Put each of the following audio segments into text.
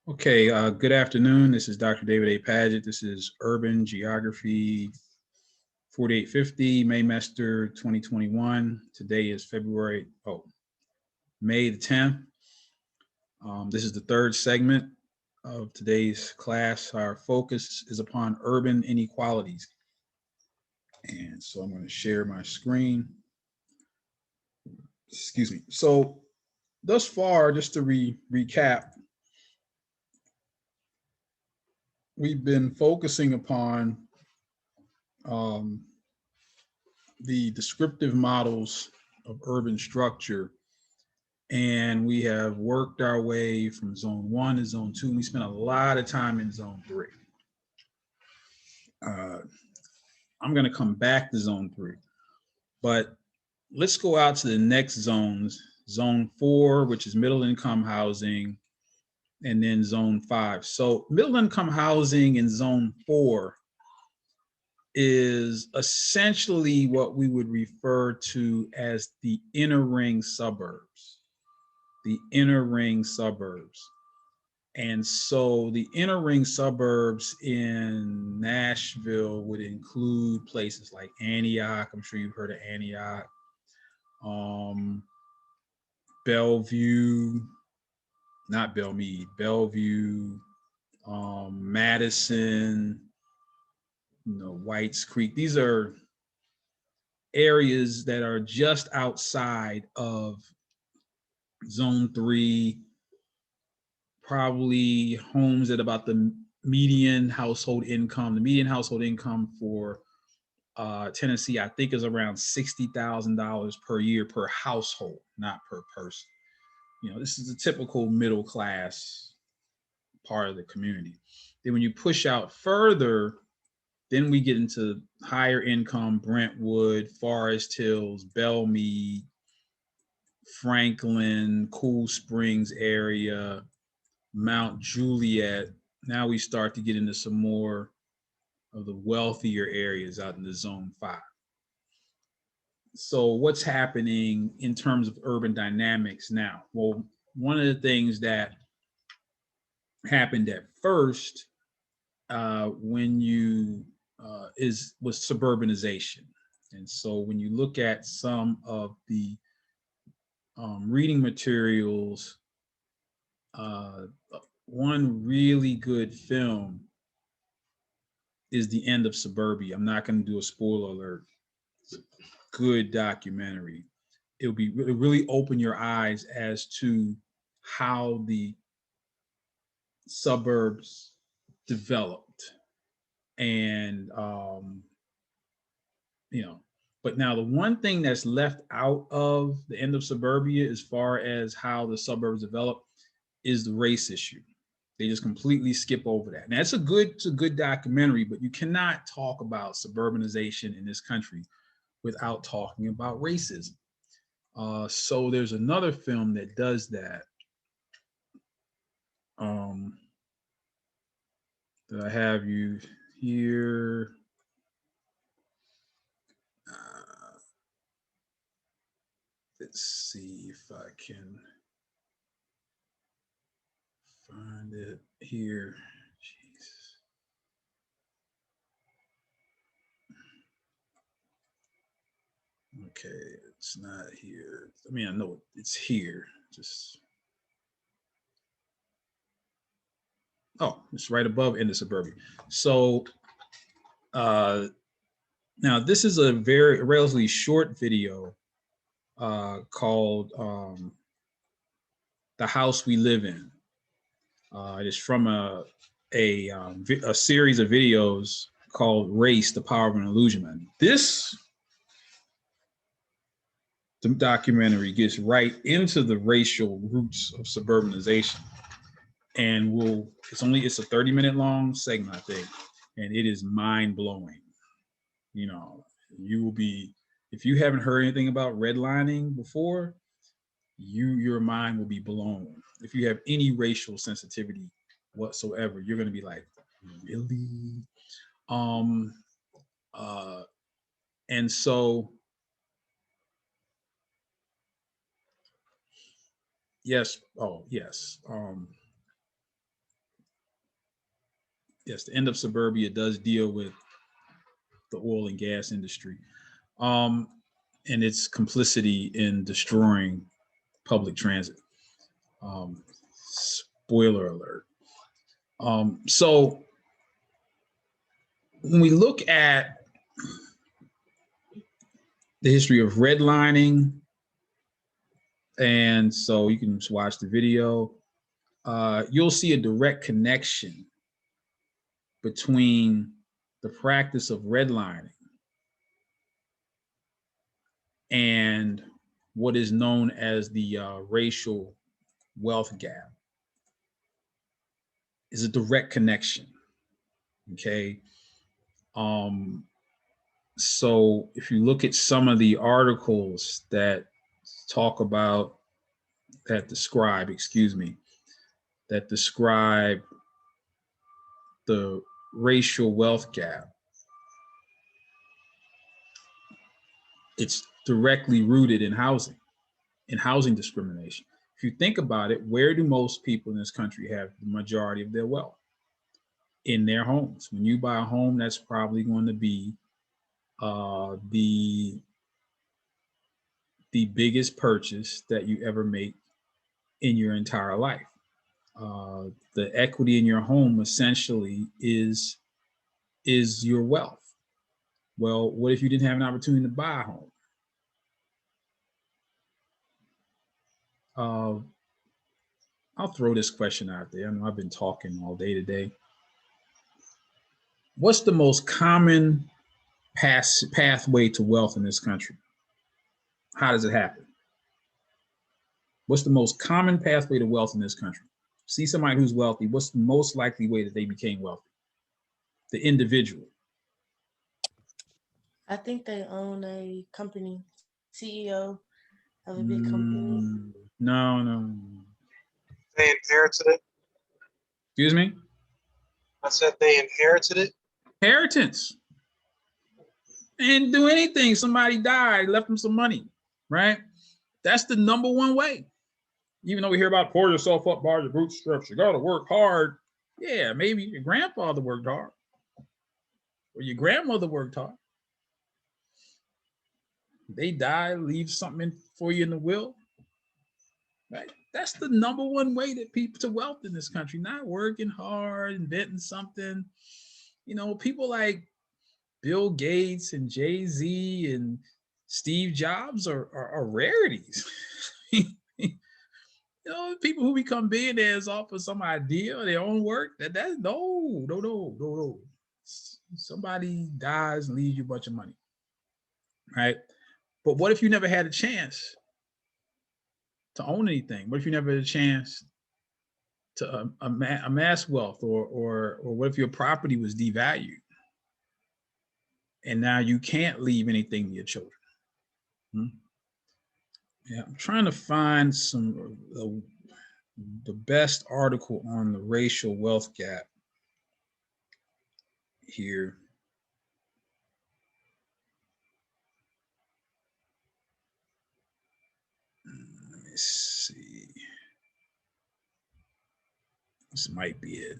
Okay, good afternoon. This is Dr. David A. Paget. This is Urban Geography 4850, Maymester 2021. Today is May the 10th. This is the third segment of today's class. Our focus is upon urban inequalities. And so I'm going to share my screen. Excuse me. So thus far, just to recap, we've been focusing upon the descriptive models of urban structure, and we have worked our way from zone 1 to zone 2. And we spent a lot of time in zone 3. I'm going to come back to zone 3, but let's go out to the next zones. Zone 4, which is middle income housing, and then zone 5. So middle income housing in zone 4 is essentially what we would refer to as the inner ring suburbs. The inner ring suburbs. And so the inner ring suburbs in Nashville would include places like Antioch. I'm sure you've heard of Antioch. Bellevue, not Belmead, Bellevue, Madison, Whites Creek. These are areas that are just outside of zone 3, probably homes at about the median household income. The median household income for Tennessee, I think, is around $60,000 per year per household, not per person. This is a typical middle class part of the community. Then when you push out further, then we get into higher income, Brentwood, Forest Hills, Belmead, Franklin, Cool Springs area, Mount Juliet. Now we start to get into some more of the wealthier areas out in the zone 5. So what's happening in terms of urban dynamics now? Well, one of the things that happened at first was suburbanization. And so when you look at some of the reading materials, one really good film is The End of Suburbia. I'm not going to do a spoiler alert. It's a good documentary. It'll really open your eyes as to how the suburbs developed. And, but now the one thing that's left out of The End of Suburbia as far as how the suburbs develop is the race issue. They just completely skip over that. Now it's a good documentary, but you cannot talk about suburbanization in this country without talking about racism. So there's another film that does that. That I have you here. Let's see if I can find it here. Jeez. Okay, it's not here. I mean, I know it's here. It's right above End of Suburbia. So now this is a relatively short video called The House We Live In. It is from a series of videos called Race, the Power of an Illusion. This documentary gets right into the racial roots of suburbanization. And it's a 30-minute long segment, I think, and it is mind-blowing. You will be, if you haven't heard anything about redlining before, your mind will be blown. If you have any racial sensitivity whatsoever, you're going to be like, really? And so, yes. yes, the end of suburbia does deal with the oil and gas industry, and its complicity in destroying public transit. Spoiler alert. So when we look at the history of redlining, and so you can just watch the video, you'll see a direct connection between the practice of redlining and what is known as the racial wealth gap. Is a direct connection. Okay. So if you look at some of the articles that describe the racial wealth gap, it's directly rooted in housing discrimination. If you think about it, where do most people in this country have the majority of their wealth? In their homes. When you buy a home, that's probably going to be the biggest purchase that you ever make in your entire life. The equity in your home essentially is your wealth. Well, what if you didn't have an opportunity to buy a home? I'll throw this question out there. I know I've been talking all day today. What's the most common pathway to wealth in this country? How does it happen? What's the most common pathway to wealth in this country? See somebody who's wealthy, what's the most likely way that they became wealthy? The individual. I think they own a company, CEO of a big company. No. They inherited it. Excuse me? I said they inherited it. Inheritance. They didn't do anything. Somebody died, left them some money, right? That's the number one way. Even though we hear about pour yourself up by your bootstraps, you got to work hard. Yeah, maybe your grandfather worked hard or your grandmother worked hard. They die, leave something for you in the will, right? That's the number one way that people to wealth in this country, not working hard, inventing something. You know, people like Bill Gates and Jay-Z and Steve Jobs are rarities. You know, people who become billionaires off of some idea or their own work, that's no. Somebody dies and leaves you a bunch of money, right? But what if you never had a chance to own anything? What if you never had a chance to amass wealth, or what if your property was devalued and now you can't leave anything to your children? Yeah, I'm trying to find the best article on the racial wealth gap here. Let me see. This might be it.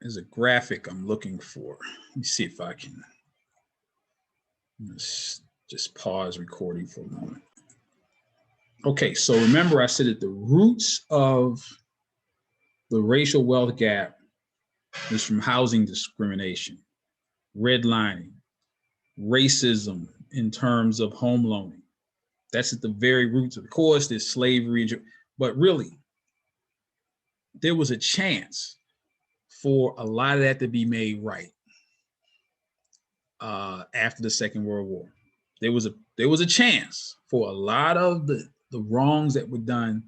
There's a graphic I'm looking for. Let me see if I can just pause recording for a moment. Okay, so remember I said that the roots of the racial wealth gap is from housing discrimination, redlining, racism in terms of home loaning. That's at the very roots. Of course, there's slavery, but really, there was a chance for a lot of that to be made right after the Second World War. There was a chance for a lot of the wrongs that were done,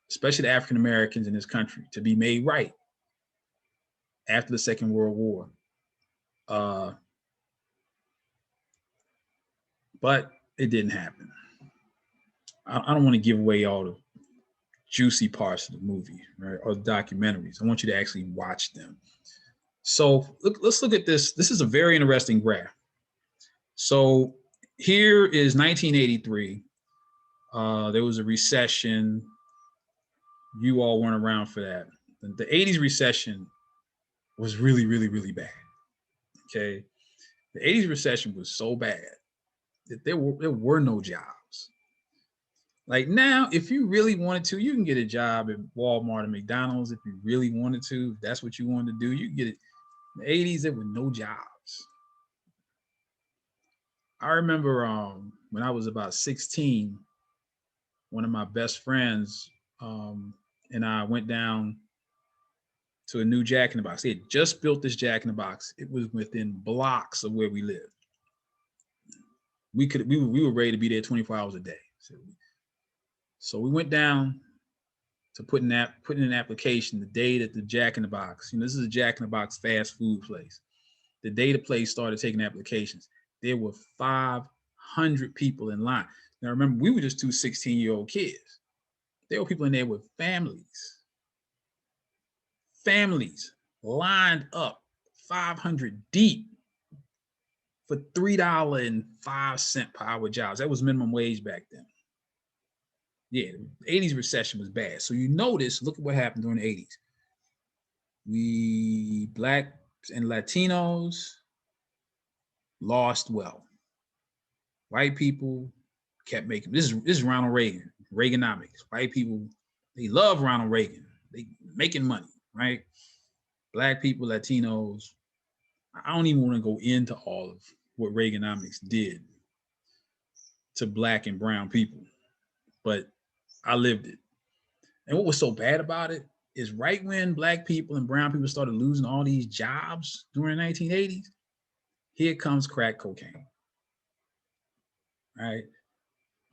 especially to African Americans in this country, to be made right after the Second World War. But it didn't happen. I don't want to give away all the juicy parts of the movie, right, or the documentaries. I want you to actually watch them. So let's look at this. This is a very interesting graph. So here is 1983. There was a recession. You all weren't around for that. The 80s recession was really, really, really bad. Okay. The 80s recession was so bad that there were no jobs. Like now, if you really wanted to, you can get a job at Walmart and McDonald's if you really wanted to. If that's what you wanted to do, you can get it. In the 80s, there were no jobs. I remember when I was about 16, one of my best friends and I went down to a new Jack in the Box. They had just built this Jack in the Box. It was within blocks of where we lived. We were ready to be there 24 hours a day. So we went down to put in an application the day that the Jack in the Box, this is a Jack in the Box fast food place. The day the place started taking applications, there were 500 people in line. Now remember, we were just two 16-year-old kids. There were people in there with families lined up 500 deep for $3.05 per hour jobs. That was minimum wage back then. Yeah, the 80s recession was bad. So you notice, look at what happened during the 80s. We Blacks and Latinos lost wealth. White people kept making, this is Ronald Reagan, Reaganomics. White people, they love Ronald Reagan. They making money, right? Black people, Latinos, I don't even want to go into all of what Reaganomics did to Black and brown people, but I lived it. And what was so bad about it is right when Black people and brown people started losing all these jobs during the 1980s, here comes crack cocaine, right?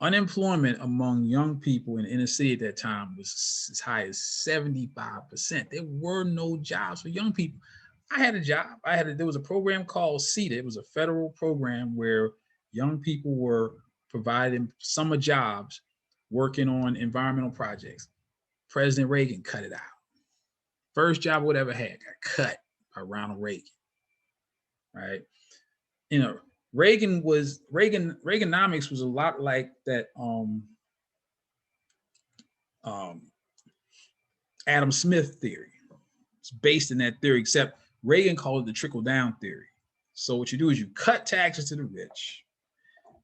Unemployment among young people in the inner city at that time was as high as 75%. There were no jobs for young people. I had a job. There was a program called CETA. It was a federal program where young people were providing summer jobs working on environmental projects. President Reagan cut it out. First job I would ever had got cut by Ronald Reagan, right? Reaganomics was a lot like that Adam Smith theory. It's based in that theory, except Reagan called it the trickle-down theory. So what you do is you cut taxes to the rich,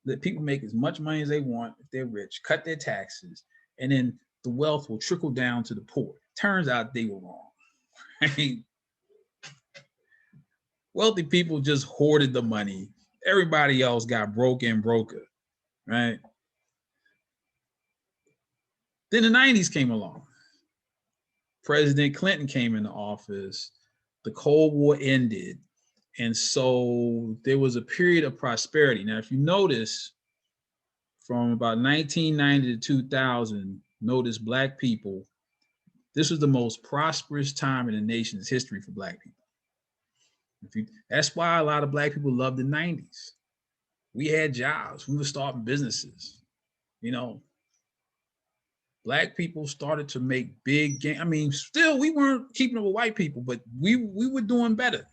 let people make as much money as they want if they're rich, cut their taxes, and then the wealth will trickle down to the poor. Turns out they were wrong. Right? Wealthy people just hoarded the money. Everybody else got broke and broker, right? Then the 90s came along. President Clinton came into office. The Cold War ended. And so there was a period of prosperity. Now, if you notice, from about 1990 to 2000, notice Black people, this was the most prosperous time in the nation's history for Black people. That's why a lot of Black people loved the 90s. We had jobs. We were starting businesses. Black people started to make big gains. I mean, still, we weren't keeping up with white people, but we were doing better.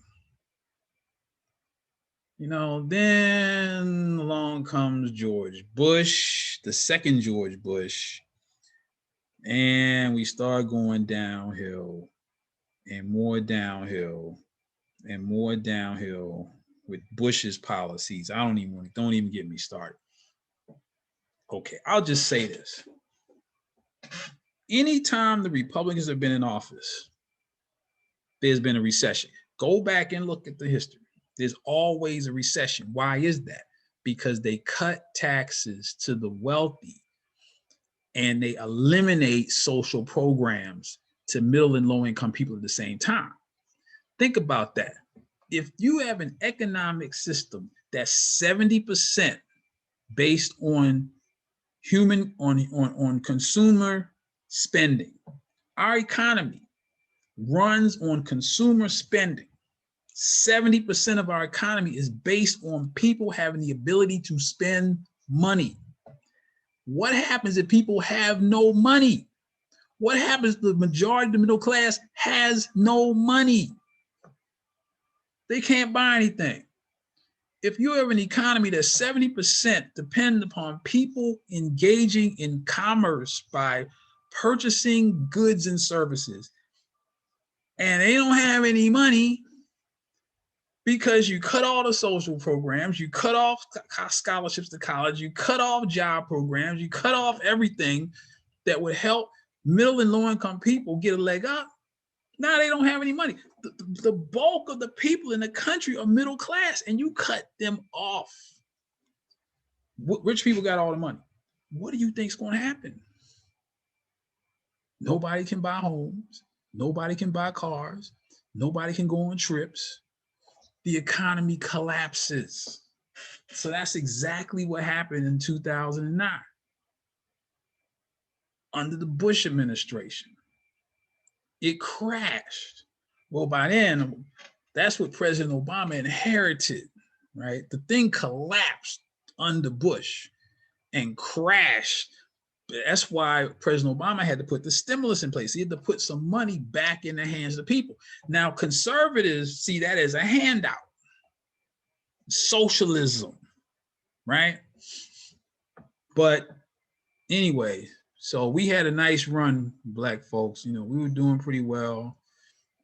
Then along comes George Bush, the second George Bush, and we start going downhill and more downhill and more downhill with Bush's policies. Don't even get me started. Okay, I'll just say this. Anytime the Republicans have been in office, there's been a recession. Go back and look at the history. There's always a recession. Why is that? Because they cut taxes to the wealthy and they eliminate social programs to middle and low income people at the same time. Think about that. If you have an economic system that's 70% based on on consumer spending, our economy runs on consumer spending. 70% of our economy is based on people having the ability to spend money. What happens if people have no money? What happens if the majority of the middle class has no money? They can't buy anything. if you have an economy that's 70% depend upon people engaging in commerce by purchasing goods and services, and they don't have any money because you cut all the social programs, you cut off scholarships to college, you cut off job programs, you cut off everything that would help middle and low income people get a leg up. Now they don't have any money. The bulk of the people in the country are middle class, and you cut them off. Rich people got all the money. What do you think is going to happen? Nobody can buy homes. Nobody can buy cars. Nobody can go on trips. The economy collapses. So that's exactly what happened in 2009 under the Bush administration. It crashed. Well, by then, that's what President Obama inherited, right? The thing collapsed under Bush and crashed. That's why President Obama had to put the stimulus in place. He had to put some money back in the hands of the people. Now, conservatives see that as a handout. Socialism, right? But anyway, so we had a nice run, Black folks. You know, we were doing pretty well.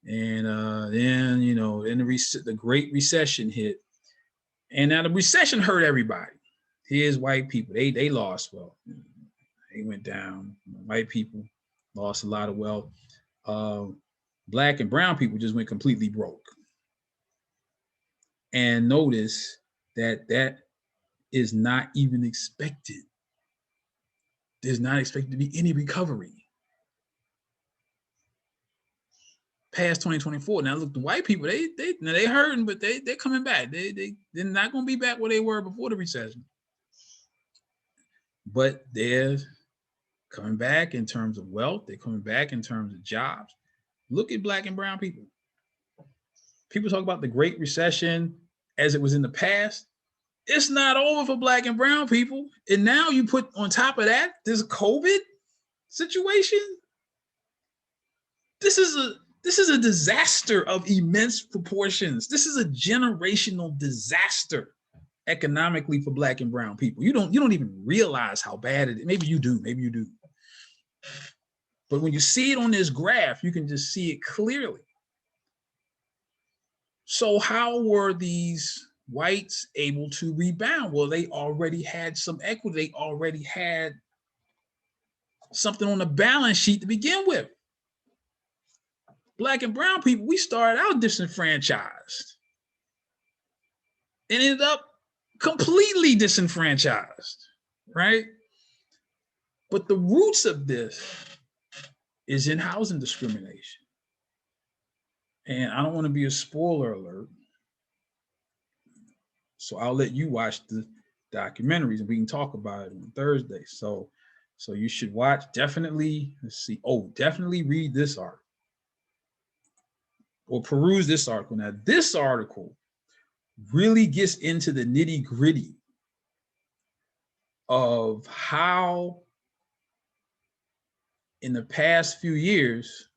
And then, you know, then the Great Recession hit. And now the recession hurt everybody. Here's white people. They lost wealth. They went down. White people lost a lot of wealth. Black and brown people just went completely broke. And notice that that is not even expected. There's not expected to be any recovery past 2024. Now look, the white people, they hurting, but they're coming back. They're not going to be back where they were before the recession. But they're coming back in terms of wealth. They're coming back in terms of jobs. Look at Black and brown people. People talk about the Great Recession as it was in the past. It's not over for Black and brown people. And now you put on top of that this COVID situation. This is a disaster of immense proportions. This is a generational disaster economically for Black and brown people. You don't even realize how bad it is. Maybe you do. But when you see it on this graph, you can just see it clearly. So how were these whites able to rebound? Well, they already had some equity. They already had something on the balance sheet to begin with. Black and brown people, we started out disenfranchised and ended up completely disenfranchised, right? But the roots of this is in housing discrimination. And I don't want to be a spoiler alert, so I'll let you watch the documentaries and we can talk about it on Thursday. So you should watch, definitely, definitely read this article or peruse this article. Now, this article really gets into the nitty-gritty of how in the past few years,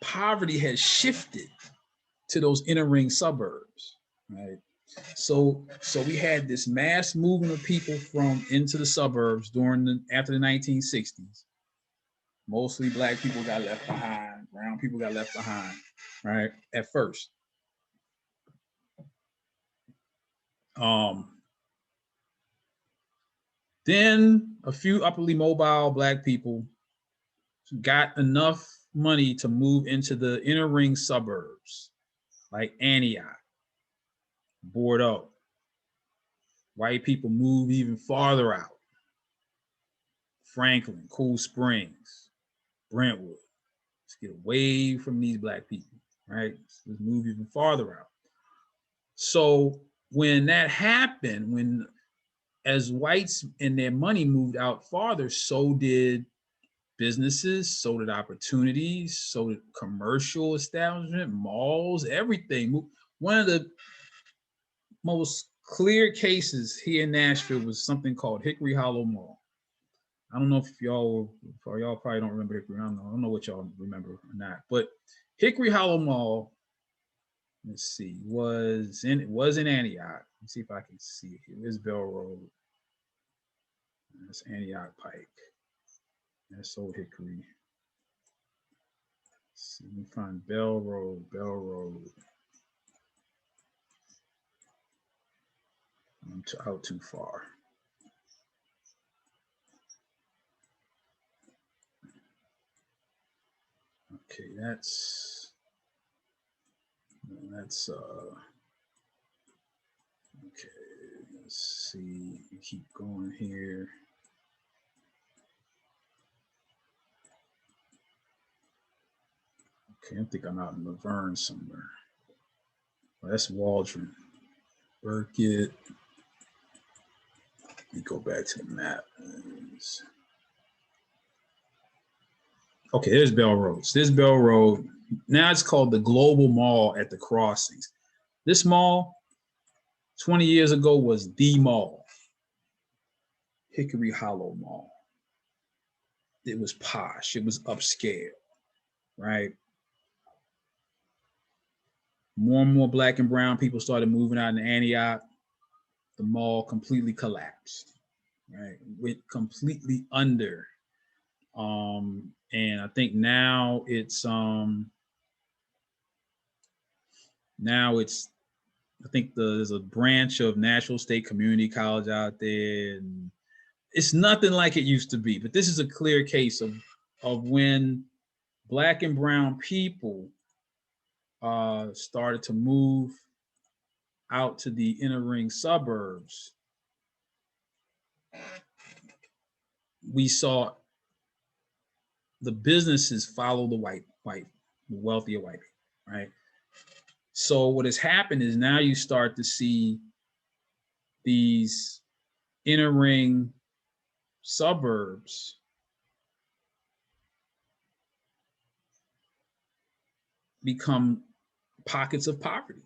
poverty has shifted to those inner ring suburbs, right? So we had this mass movement of people from into the suburbs after the 1960s. Mostly Black people got left behind, brown people got left behind, right? At first. Then a few upperly mobile Black people got enough money to move into the inner ring suburbs, like Antioch, Bordeaux. White people move even farther out. Franklin, Cool Springs, Brentwood. Let's get away from these Black people, right? Let's move even farther out. So when that happened, as whites and their money moved out farther, so did businesses, so did opportunities, so did commercial establishment, malls, everything. One of the most clear cases here in Nashville was something called Hickory Hollow Mall. I don't know if y'all probably don't remember Hickory. I don't know what y'all remember or not. But Hickory Hollow Mall let's see, it was in Antioch. Let's see if I can see it here. There's Bell Road. That's Antioch Pike. That's Old Hickory. Let's see, let me find Bell Road, Bell Road. I'm out too far. Okay, that's okay, let's see, we keep going here. Okay, I think I'm out in Laverne somewhere. Oh, that's Waldron. Burkett. Let me go back to the map. Okay, there's Bell Road. This Bell Road. Now it's called the Global Mall at the Crossings. This mall, 20 years ago, was the mall. Hickory Hollow Mall. It was posh. It was upscale, right? More and more black and brown people started moving out in Antioch. The mall completely collapsed, right? Went completely under. And I think now it's I think there's a branch of Nashville State Community College out there, and it's nothing like it used to be. But this is a clear case of when black and brown people started to move out to the inner ring suburbs. We saw the businesses follow the wealthier white people, right? So what has happened is now you start to see these inner ring suburbs become pockets of poverty.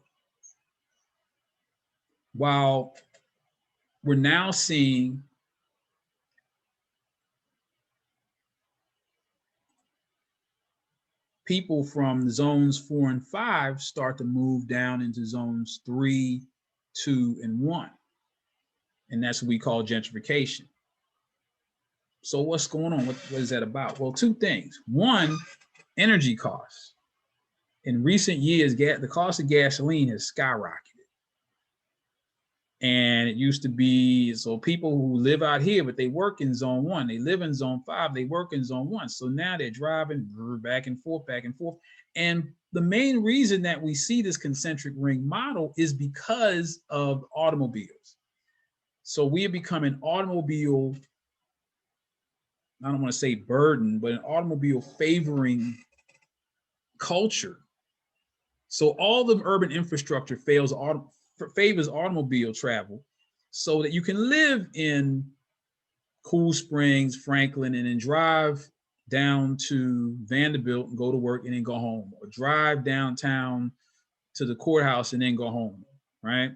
While we're now seeing people from zones 4 and 5 start to move down into zones 3, 2, and 1. And that's what we call gentrification. So what's going on? What is that about? Well, two things. One, energy costs. In recent years, the cost of gasoline has skyrocketed. And it used to be, so people who live out here, but they work in zone 1, they live in zone 5, they work in zone 1. So now they're driving back and forth, back and forth. And the main reason that we see this concentric ring model is because of automobiles. So we have become an automobile, I don't want to say burden, but an automobile favoring culture. So all the urban infrastructure favors automobile travel so that you can live in Cool Springs, Franklin, and then drive down to Vanderbilt and go to work and then go home, or drive downtown to the courthouse and then go home, right?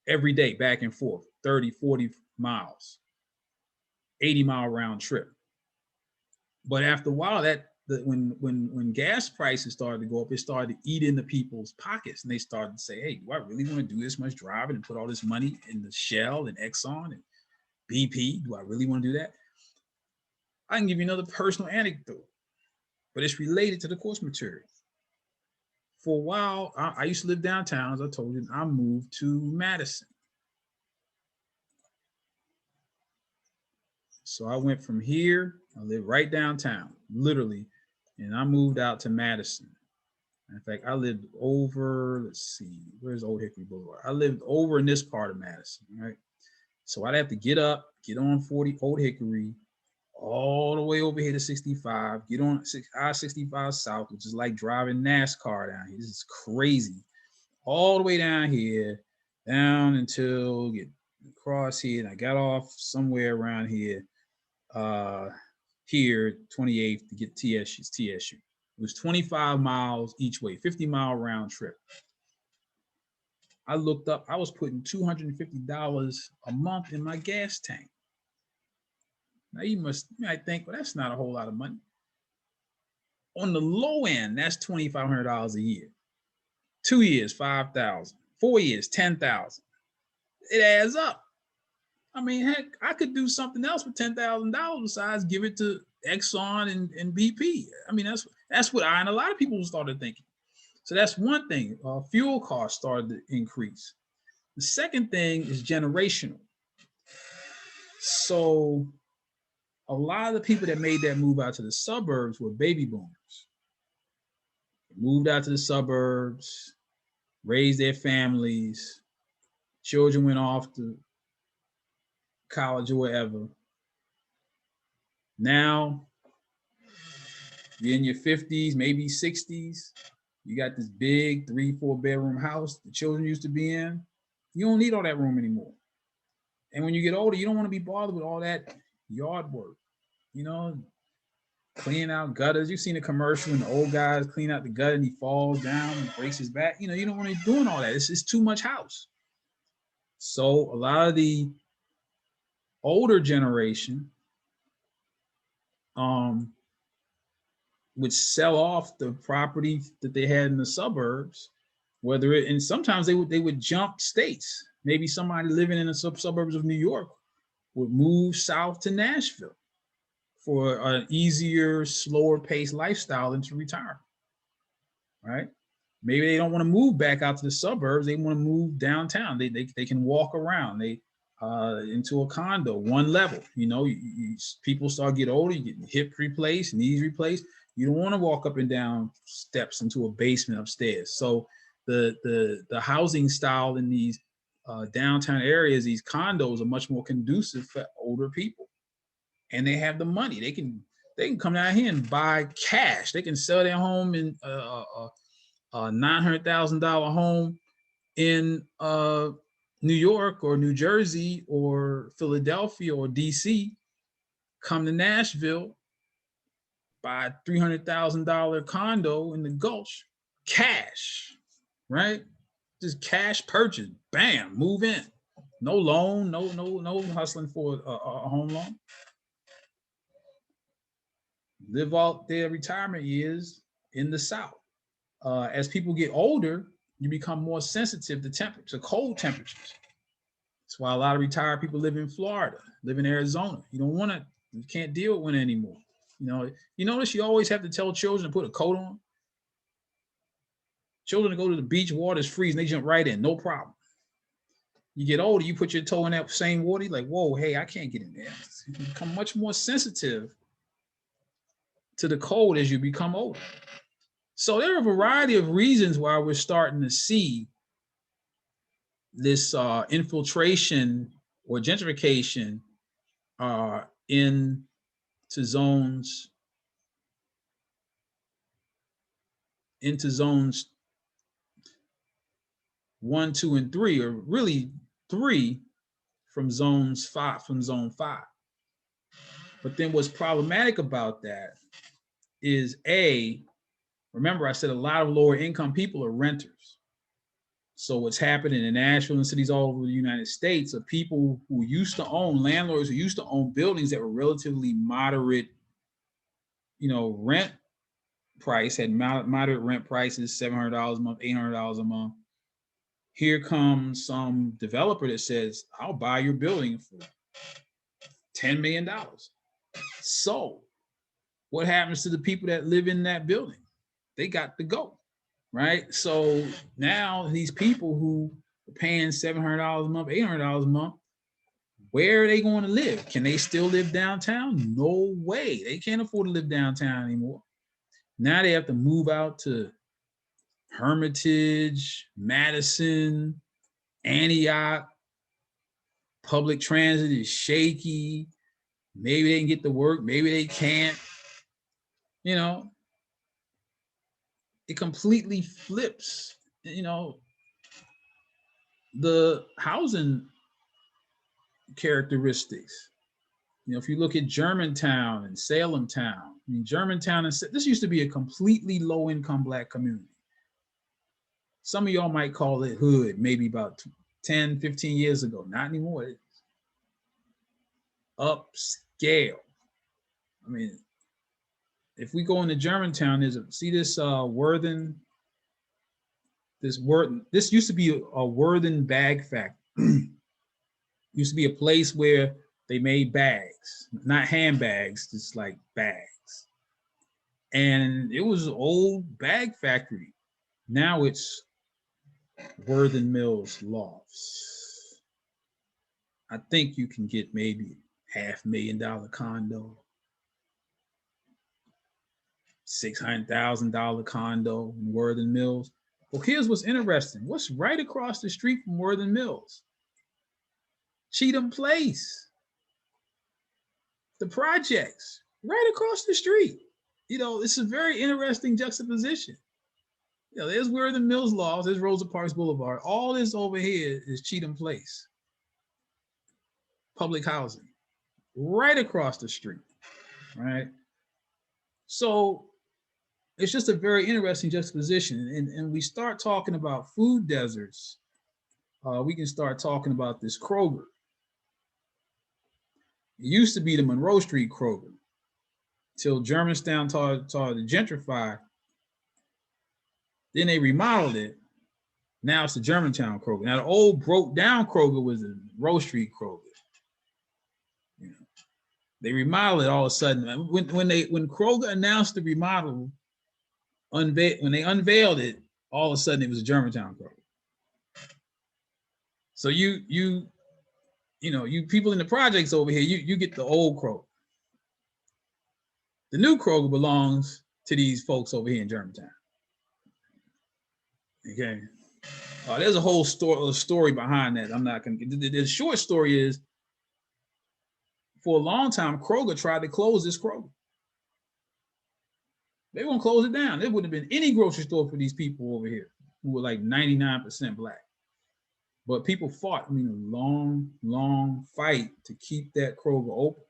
Every day, back and forth, 30, 40 miles, 80-mile round trip. But after a while, when gas prices started to go up, it started to eat into people's pockets, and they started to say, "Hey, do I really want to do this much driving and put all this money in the Shell and Exxon and BP? Do I really want to do that?" I can give you another personal anecdote, but it's related to the course material. For a while, I used to live downtown, as I told you. I moved to Madison. So I went from here, I lived right downtown, literally, and I moved out to Madison. In fact, I lived over, let's see, where's Old Hickory Boulevard? I lived over in this part of Madison, right? So I'd have to get up, get on 40 Old Hickory, all the way over here to 65, get on I-65 South, which is like driving NASCAR down here. This is crazy. All the way down here, down until get across here, and I got off somewhere around here, here 28th to get TSU. It was 25 miles each way, 50-mile round trip. I looked up, I was putting $250 a month in my gas tank. Now you might think, well, that's not a whole lot of money. On the low end, that's $2,500 a year. 2 years, 5,000. 4 years, 10,000. It adds up. I mean, heck, I could do something else with $10,000 besides give it to Exxon and BP. I mean, that's what I and a lot of people started thinking. So that's one thing. Fuel costs started to increase. The second thing is generational. So a lot of the people that made that move out to the suburbs were baby boomers. Moved out to the suburbs, raised their families, children went off to college or whatever. Now you're in your 50s, maybe 60s. You got this big 3-4 bedroom house the children used to be in. You don't need all that room anymore. And when you get older, you don't want to be bothered with all that yard work, cleaning out gutters. You've seen a commercial when the old guys clean out the gutter and he falls down and breaks his back. You don't want to be doing all that. It's too much house. So a lot of the older generation would sell off the property that they had in the suburbs, and sometimes they would jump states. Maybe somebody living in the suburbs of New York would move south to Nashville for an easier, slower paced lifestyle into retirement, right? Maybe they don't want to move back out to the suburbs. They want to move downtown. They can walk around. They into a condo, one level. People start getting older. You get hip replaced, knees replaced. You don't want to walk up and down steps into a basement upstairs. So the housing style in these downtown areas, these condos, are much more conducive for older people, and they have the money. They can come down here and buy cash. They can sell their home in a $900,000 home in New York or New Jersey or Philadelphia or DC. Come to Nashville, buy a $300,000 condo in the Gulch, cash, right? Just cash purchase, bam, move in. No loan, no hustling for a home loan. Live out their retirement years in the South. As people get older, you become more sensitive to cold temperatures. That's why a lot of retired people live in Florida, live in Arizona. You can't deal with winter anymore. You notice you always have to tell children to put a coat on. Children to go to the beach, water's freezing, they jump right in, no problem. You get older, you put your toe in that same water, you're like, whoa, hey, I can't get in there. You become much more sensitive to the cold as you become older. So there are a variety of reasons why we're starting to see this infiltration or gentrification into zones 1, 2, and 3, or really 3 from zone 5. But then what's problematic about that is remember I said a lot of lower income people are renters. So what's happening in Nashville and cities all over the United States are people who used to own, landlords who used to own buildings that were relatively moderate, rent price, had moderate rent prices, $700 a month, $800 a month. Here comes some developer that says, I'll buy your building for $10 million. So what happens to the people that live in that building? They got to go, right? So now these people who are paying $700 a month, $800 a month, where are they going to live? Can they still live downtown? No way. They can't afford to live downtown anymore. Now they have to move out to Hermitage, Madison, Antioch. Public transit is shaky. Maybe they can get to work. Maybe they can't. It completely flips, the housing characteristics. If you look at Germantown and Salem Town, Germantown, this used to be a completely low-income Black community. Some of y'all might call it hood, maybe about 10, 15 years ago. Not anymore. It's upscale. If we go into Germantown, see this Worthing This used to be a Worthen bag factory. Used to be a place where they made bags, not handbags, just like bags. And it was an old bag factory. Now it's Worthen Mills Lofts. I think you can get maybe $500,000 condo, $600,000 condo in Worthen Mills. Well, here's what's interesting. What's right across the street from Worthen Mills? Cheatham Place. The projects right across the street. You know, it's a very interesting juxtaposition. You know, there's Worthen Mills Lofts, there's Rosa Parks Boulevard. All this over here is Cheatham Place. Public housing. Right across the street. Right? So it's just a very interesting juxtaposition. And we start talking about food deserts. We can start talking about this Kroger. It used to be the Monroe Street Kroger till Germantown started to gentrify. Then they remodeled it. Now it's the Germantown Kroger. Now the old broke down Kroger was the Monroe Street Kroger. You know, they remodeled it all of a sudden. When Kroger announced the remodel, when they unveiled it, all of a sudden it was a Germantown Kroger. So you people in the projects over here, you get the old Kroger. The new Kroger belongs to these folks over here in Germantown. Okay. There's a whole story behind that. I'm not going to get. The short story is, for a long time, Kroger tried to close this Kroger. They were going to close it down. There wouldn't have been any grocery store for these people over here who were like 99% Black. But people fought, a long, long fight to keep that Kroger open.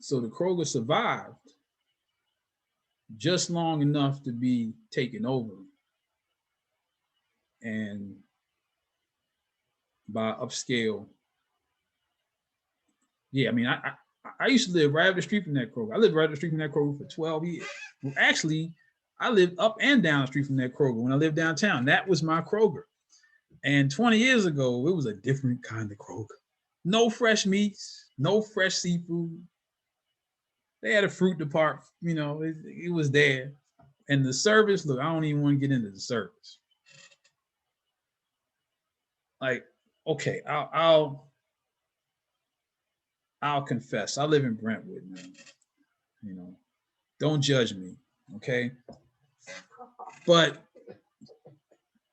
So the Kroger survived just long enough to be taken over and by upscale. Yeah, I used to live right up the street from that Kroger. I lived right up the street from that Kroger for 12 years. Well, actually, I lived up and down the street from that Kroger when I lived downtown. That was my Kroger. And 20 years ago, it was a different kind of Kroger. No fresh meats, no fresh seafood. They had a fruit department, it was there. And the service, look, I don't even want to get into the service. Like, okay, I'll confess. I live in Brentwood, man. Don't judge me, okay? But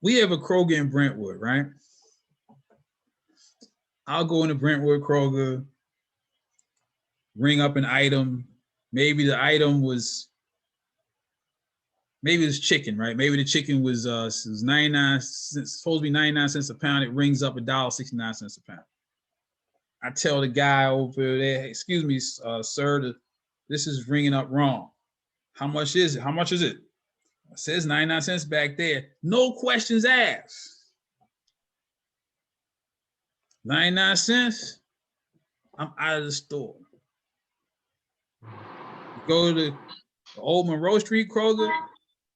we have a Kroger in Brentwood, right? I'll go into Brentwood Kroger, ring up an item. Maybe the item was, maybe it's chicken, right? Maybe the chicken was 99 cents, supposed to be 99 cents a pound. It rings up $1.69 a pound. I tell the guy over there, hey, excuse me, sir, this is ringing up wrong. How much is it? How much is it? It says 99 cents back there. No questions asked. 99 cents, I'm out of the store. Go to the old Monroe Street Kroger.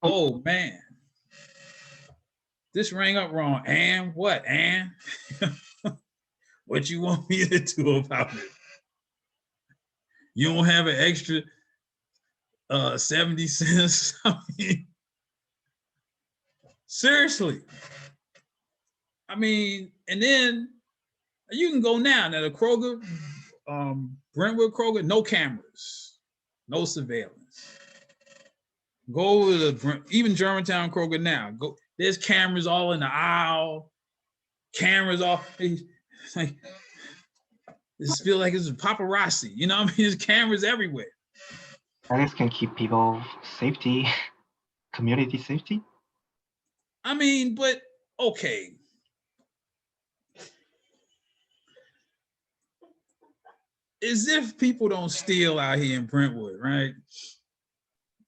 Oh, man. This rang up wrong. And what? And what you want me to do about it? You don't have an extra 70 cents? Seriously. And then you can go now. Now the Kroger, Brentwood Kroger, no cameras, no surveillance. Go over to even Germantown Kroger now. Go. There's cameras all in the aisle. Cameras all. It's like, this feels like it's paparazzi. There's cameras everywhere. And this can keep people safety, community safety. But okay. As if people don't steal out here in Brentwood, right?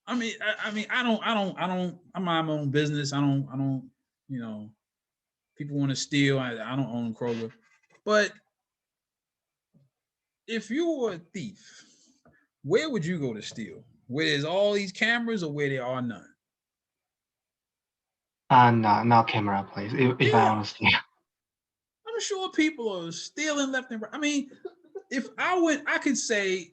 I mind my own business. I don't, people want to steal. I don't own Kroger. But if you were a thief, where would you go to steal? Where there's all these cameras or where there are none? No, not camera, please. If I Yeah, understand. I'm sure people are stealing left and right. I mean, if I went, I could say,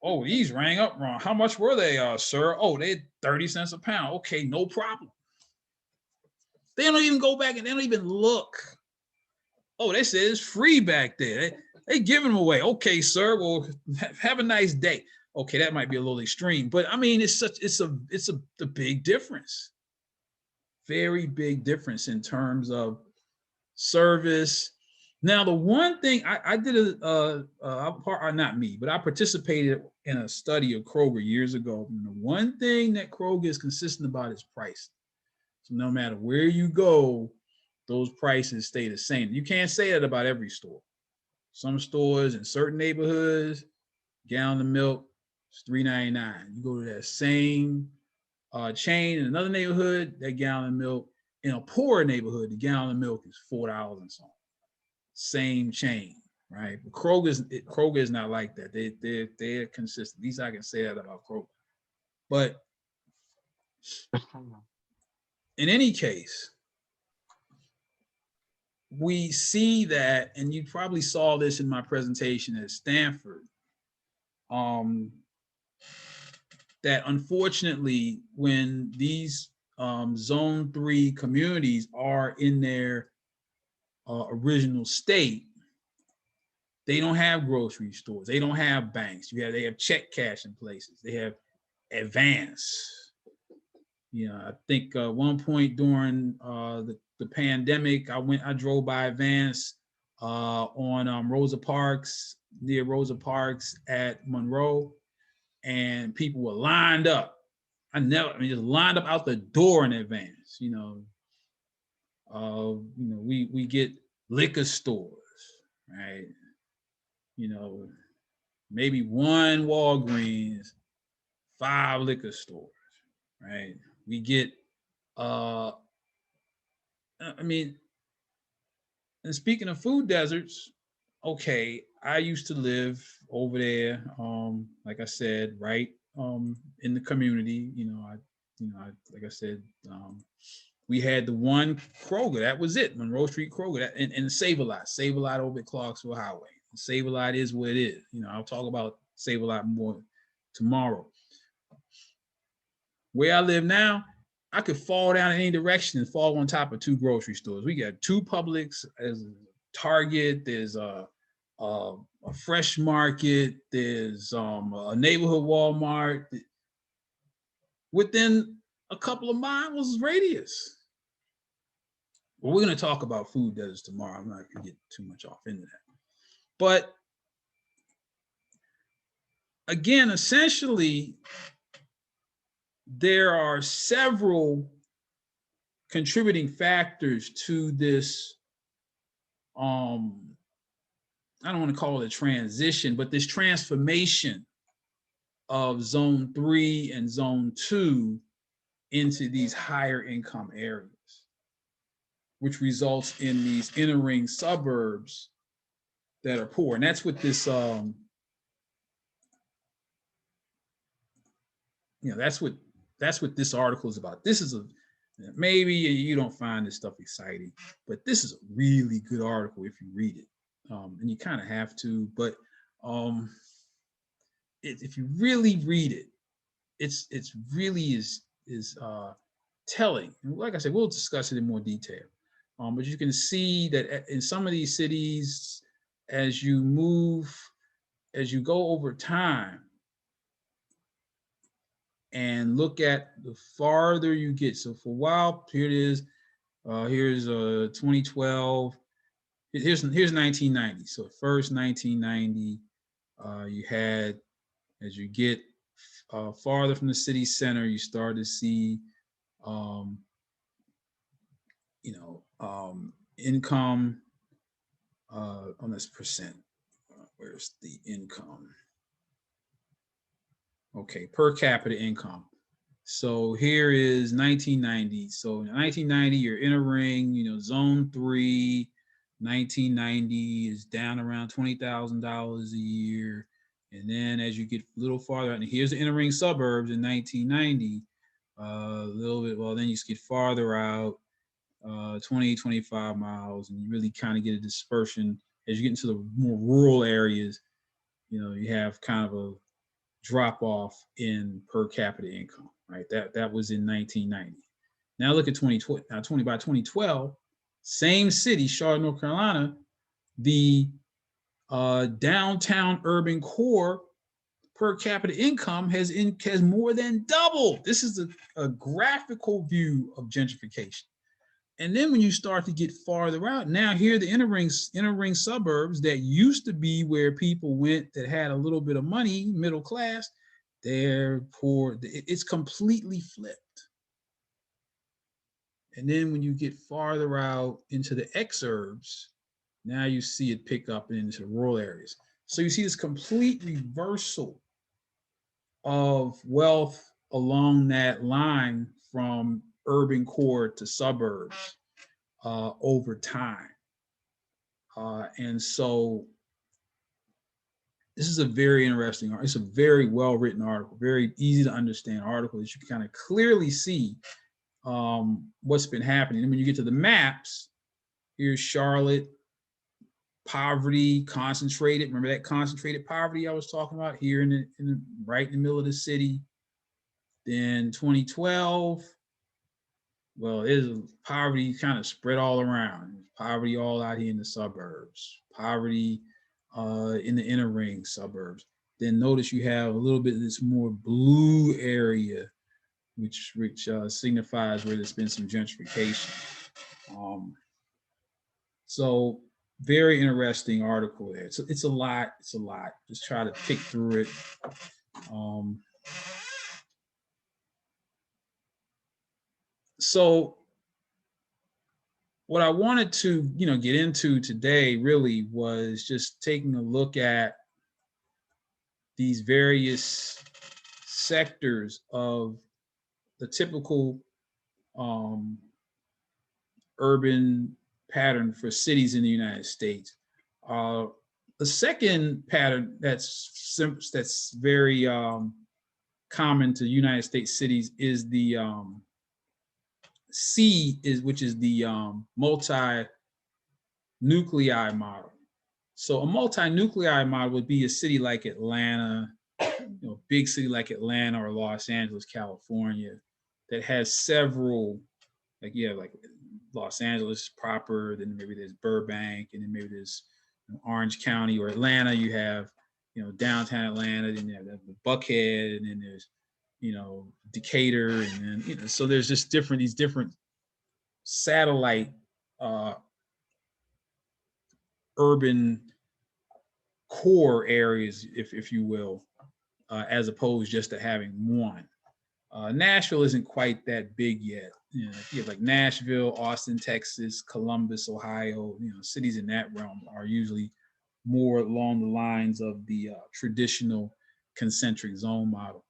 oh, these rang up wrong. How much were they, sir? Oh, they 30 cents a pound. Okay, no problem. They don't even go back and they don't even look. Oh, they said it's free back there. They giving them away. Okay, sir. Well, have a nice day. Okay, that might be a little extreme, but I mean, it's the big difference. Very big difference in terms of service. Now, the one thing I did not me, but I participated in a study of Kroger years ago. And the one thing that Kroger is consistent about is price. So no matter where you go, those prices stay the same. You can't say that about every store. Some stores in certain neighborhoods, gallon of milk is $3.99. You go to that same chain in another neighborhood, that gallon of milk in a poor neighborhood, the gallon of milk is $4 and so on. Same chain, right? But Kroger is not like that. They're consistent. At least I can say that about Kroger. But in any case, we see that, and you probably saw this in my presentation at Stanford, that unfortunately, when these Zone 3 communities are in their original state, they don't have grocery stores. They don't have banks. They have check cash in places. They have advance. I think one point during the pandemic, I drove by Advance on Rosa Parks, near Rosa Parks at Monroe, and people were lined up. Just lined up out the door in Advance. We get liquor stores, right? Maybe one Walgreens, 5 liquor stores, right? We get, and speaking of food deserts, okay, I used to live over there, like I said, right, in the community. Like I said, we had the one Kroger, that was it, Monroe Street Kroger, and Save-A-Lot over at Clarksville Highway. Save-A-Lot is what it is. I'll talk about Save-A-Lot more tomorrow. Where I live now, I could fall down in any direction and fall on top of 2 grocery stores. We got 2 Publix, as Target, there's a Fresh Market, there's a neighborhood Walmart within a couple of miles radius. Well, we're going to talk about food deserts tomorrow. I'm not going to get too much off into that. But again, essentially, there are several contributing factors to this. I don't want to call it a transition, but this transformation of Zone 3 and Zone 2 into these higher income areas, which results in these inner ring suburbs that are poor. And that's what this, that's what this article is about. This is maybe you don't find this stuff exciting, but this is a really good article if you read it. And you kind of have to, but if you really read it, it's really is telling. And like I said, we'll discuss it in more detail. But you can see that in some of these cities, as you go over time and look at the farther you get. So for a while, here it is. Here's 2012. Here's 1990. So first 1990, you had, as you get farther from the city center, you start to see, income on this percent. Where's the income? Okay, per capita income. So here is 1990. So in 1990, you're in a ring, Zone 3, 1990 is down around $20,000 a year. And then as you get a little farther, and here's the inner ring suburbs in 1990, a little bit. Well, then you get farther out, 20, 25 miles, and you really kind of get a dispersion as you get into the more rural areas. You know, you have kind of a drop off in per capita income, right? That was in 1990. Now look at 2020. Now by 2012, same city, Charlotte, North Carolina, the downtown urban core per capita income has more than doubled. This is a graphical view of gentrification. And then when you start to get farther out, now here are the inner ring suburbs that used to be where people went that had a little bit of money, middle class, they're poor. It's completely flipped. And then when you get farther out into the exurbs, now you see it pick up into rural areas. So you see this complete reversal of wealth along that line from urban core to suburbs over time. And so this is a very interesting, it's a very well-written article, very easy to understand article that you can kind of clearly see what's been happening. And when you get to the maps, here's Charlotte, poverty, concentrated. Remember that concentrated poverty I was talking about here right in the middle of the city. Then 2012, well, there's poverty kind of spread all around. Poverty all out here in the suburbs. Poverty in the inner ring suburbs. Then notice you have a little bit of this more blue area, which signifies where there's been some gentrification. So very interesting article there. It's a lot. It's a lot. Just try to pick through it. So what I wanted to, get into today really was just taking a look at these various sectors of the typical urban pattern for cities in the United States. The second pattern that's very common to United States cities is the which is the multi-nuclei model. So a multi-nuclei model would be a city like Atlanta, big city like Atlanta or Los Angeles, California, that has several, like Los Angeles proper, then maybe there's Burbank, and then maybe there's Orange County, or Atlanta, you have, downtown Atlanta, then you have the Buckhead, and then there's, Decatur, and then, so there's just these different satellite urban core areas, if you will, as opposed just to having one. Nashville isn't quite that big yet. You have like Nashville, Austin, Texas, Columbus, Ohio. Cities in that realm are usually more along the lines of the traditional concentric zone model.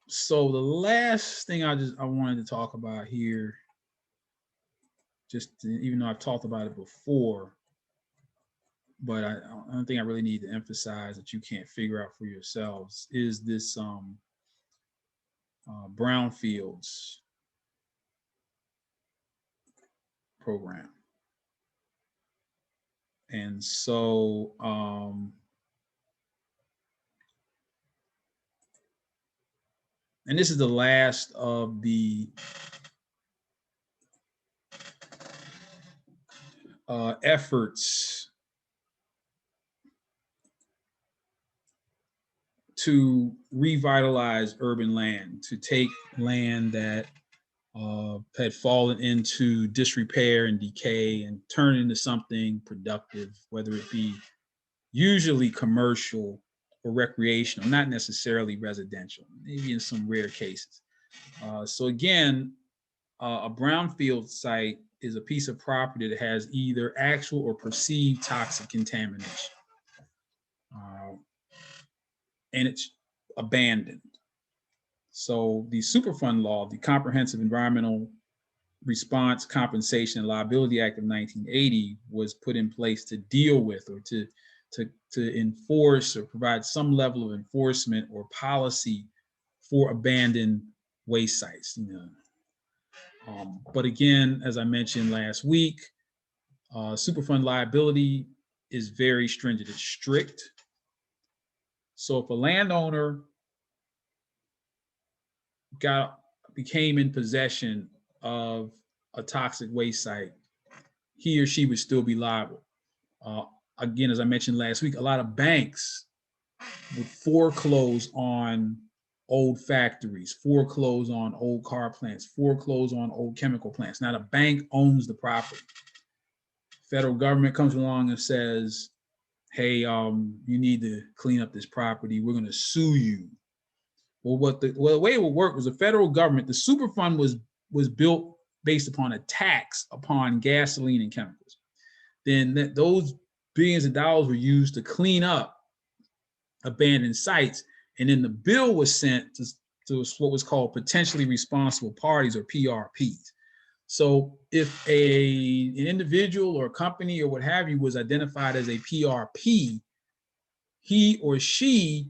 So the last thing I wanted to talk about here, even though I've talked about it before, but I don't think I really need to emphasize that you can't figure out for yourselves, is this brownfields program. And so and this is the last of the efforts to revitalize urban land, to take land that had fallen into disrepair and decay and turn into something productive, whether it be usually commercial or recreational, not necessarily residential, maybe in some rare cases. So again, a brownfield site is a piece of property that has either actual or perceived toxic contamination. And it's abandoned. So the Superfund law, the Comprehensive Environmental Response, Compensation, and Liability Act of 1980 was put in place to deal with, or to to enforce or provide some level of enforcement or policy for abandoned waste sites. But again, as I mentioned last week, Superfund liability is very stringent. It's strict. So if a landowner became in possession of a toxic waste site, he or she would still be liable. Again, as I mentioned last week, a lot of banks would foreclose on old factories, foreclose on old car plants, foreclose on old chemical plants. Now the bank owns the property. Federal government comes along and says, hey, you need to clean up this property. We're going to sue you. Well, the way it would work was the federal government, the Superfund was built based upon a tax upon gasoline and chemicals. Then those billions of dollars were used to clean up abandoned sites. And then the bill was sent to what was called potentially responsible parties, or PRPs. So if an individual or a company or what have you was identified as a PRP, he or she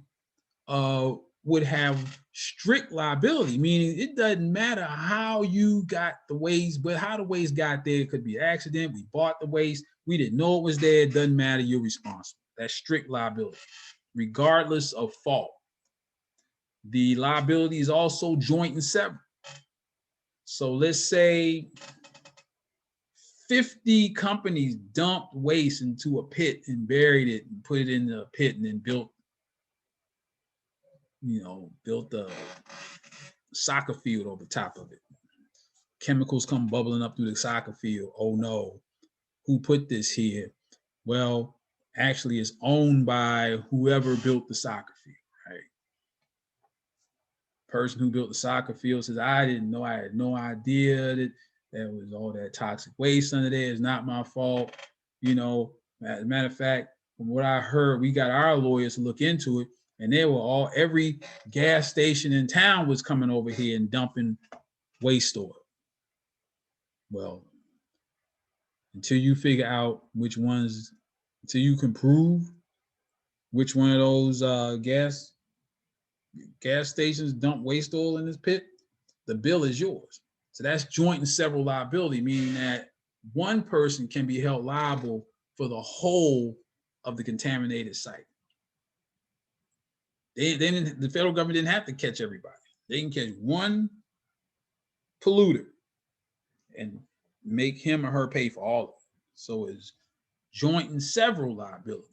would have strict liability, meaning it doesn't matter how you got the waste, but how the waste got there. It could be an accident. We bought the waste. We didn't know it was there. It doesn't matter. You're responsible. That's strict liability, regardless of fault. The liability is also joint and several. So let's say 50 companies dumped waste into a pit and buried it and put it in the pit and then built a soccer field over top of it. Chemicals come bubbling up through the soccer field. Oh no, who put this here? Well, actually it's owned by whoever built the soccer field, right? Person who built the soccer field says, I didn't know, I had no idea that there was all that toxic waste under there. It's not my fault. As a matter of fact, from what I heard, we got our lawyers to look into it, and every gas station in town was coming over here and dumping waste oil. Well, until you figure out until you can prove which one of those gas stations dump waste oil in this pit, the bill is yours. So that's joint and several liability, meaning that one person can be held liable for the whole of the contaminated site. The federal government didn't have to catch everybody. They can catch one polluter and make him or her pay for all of it. So it's joint and several liability.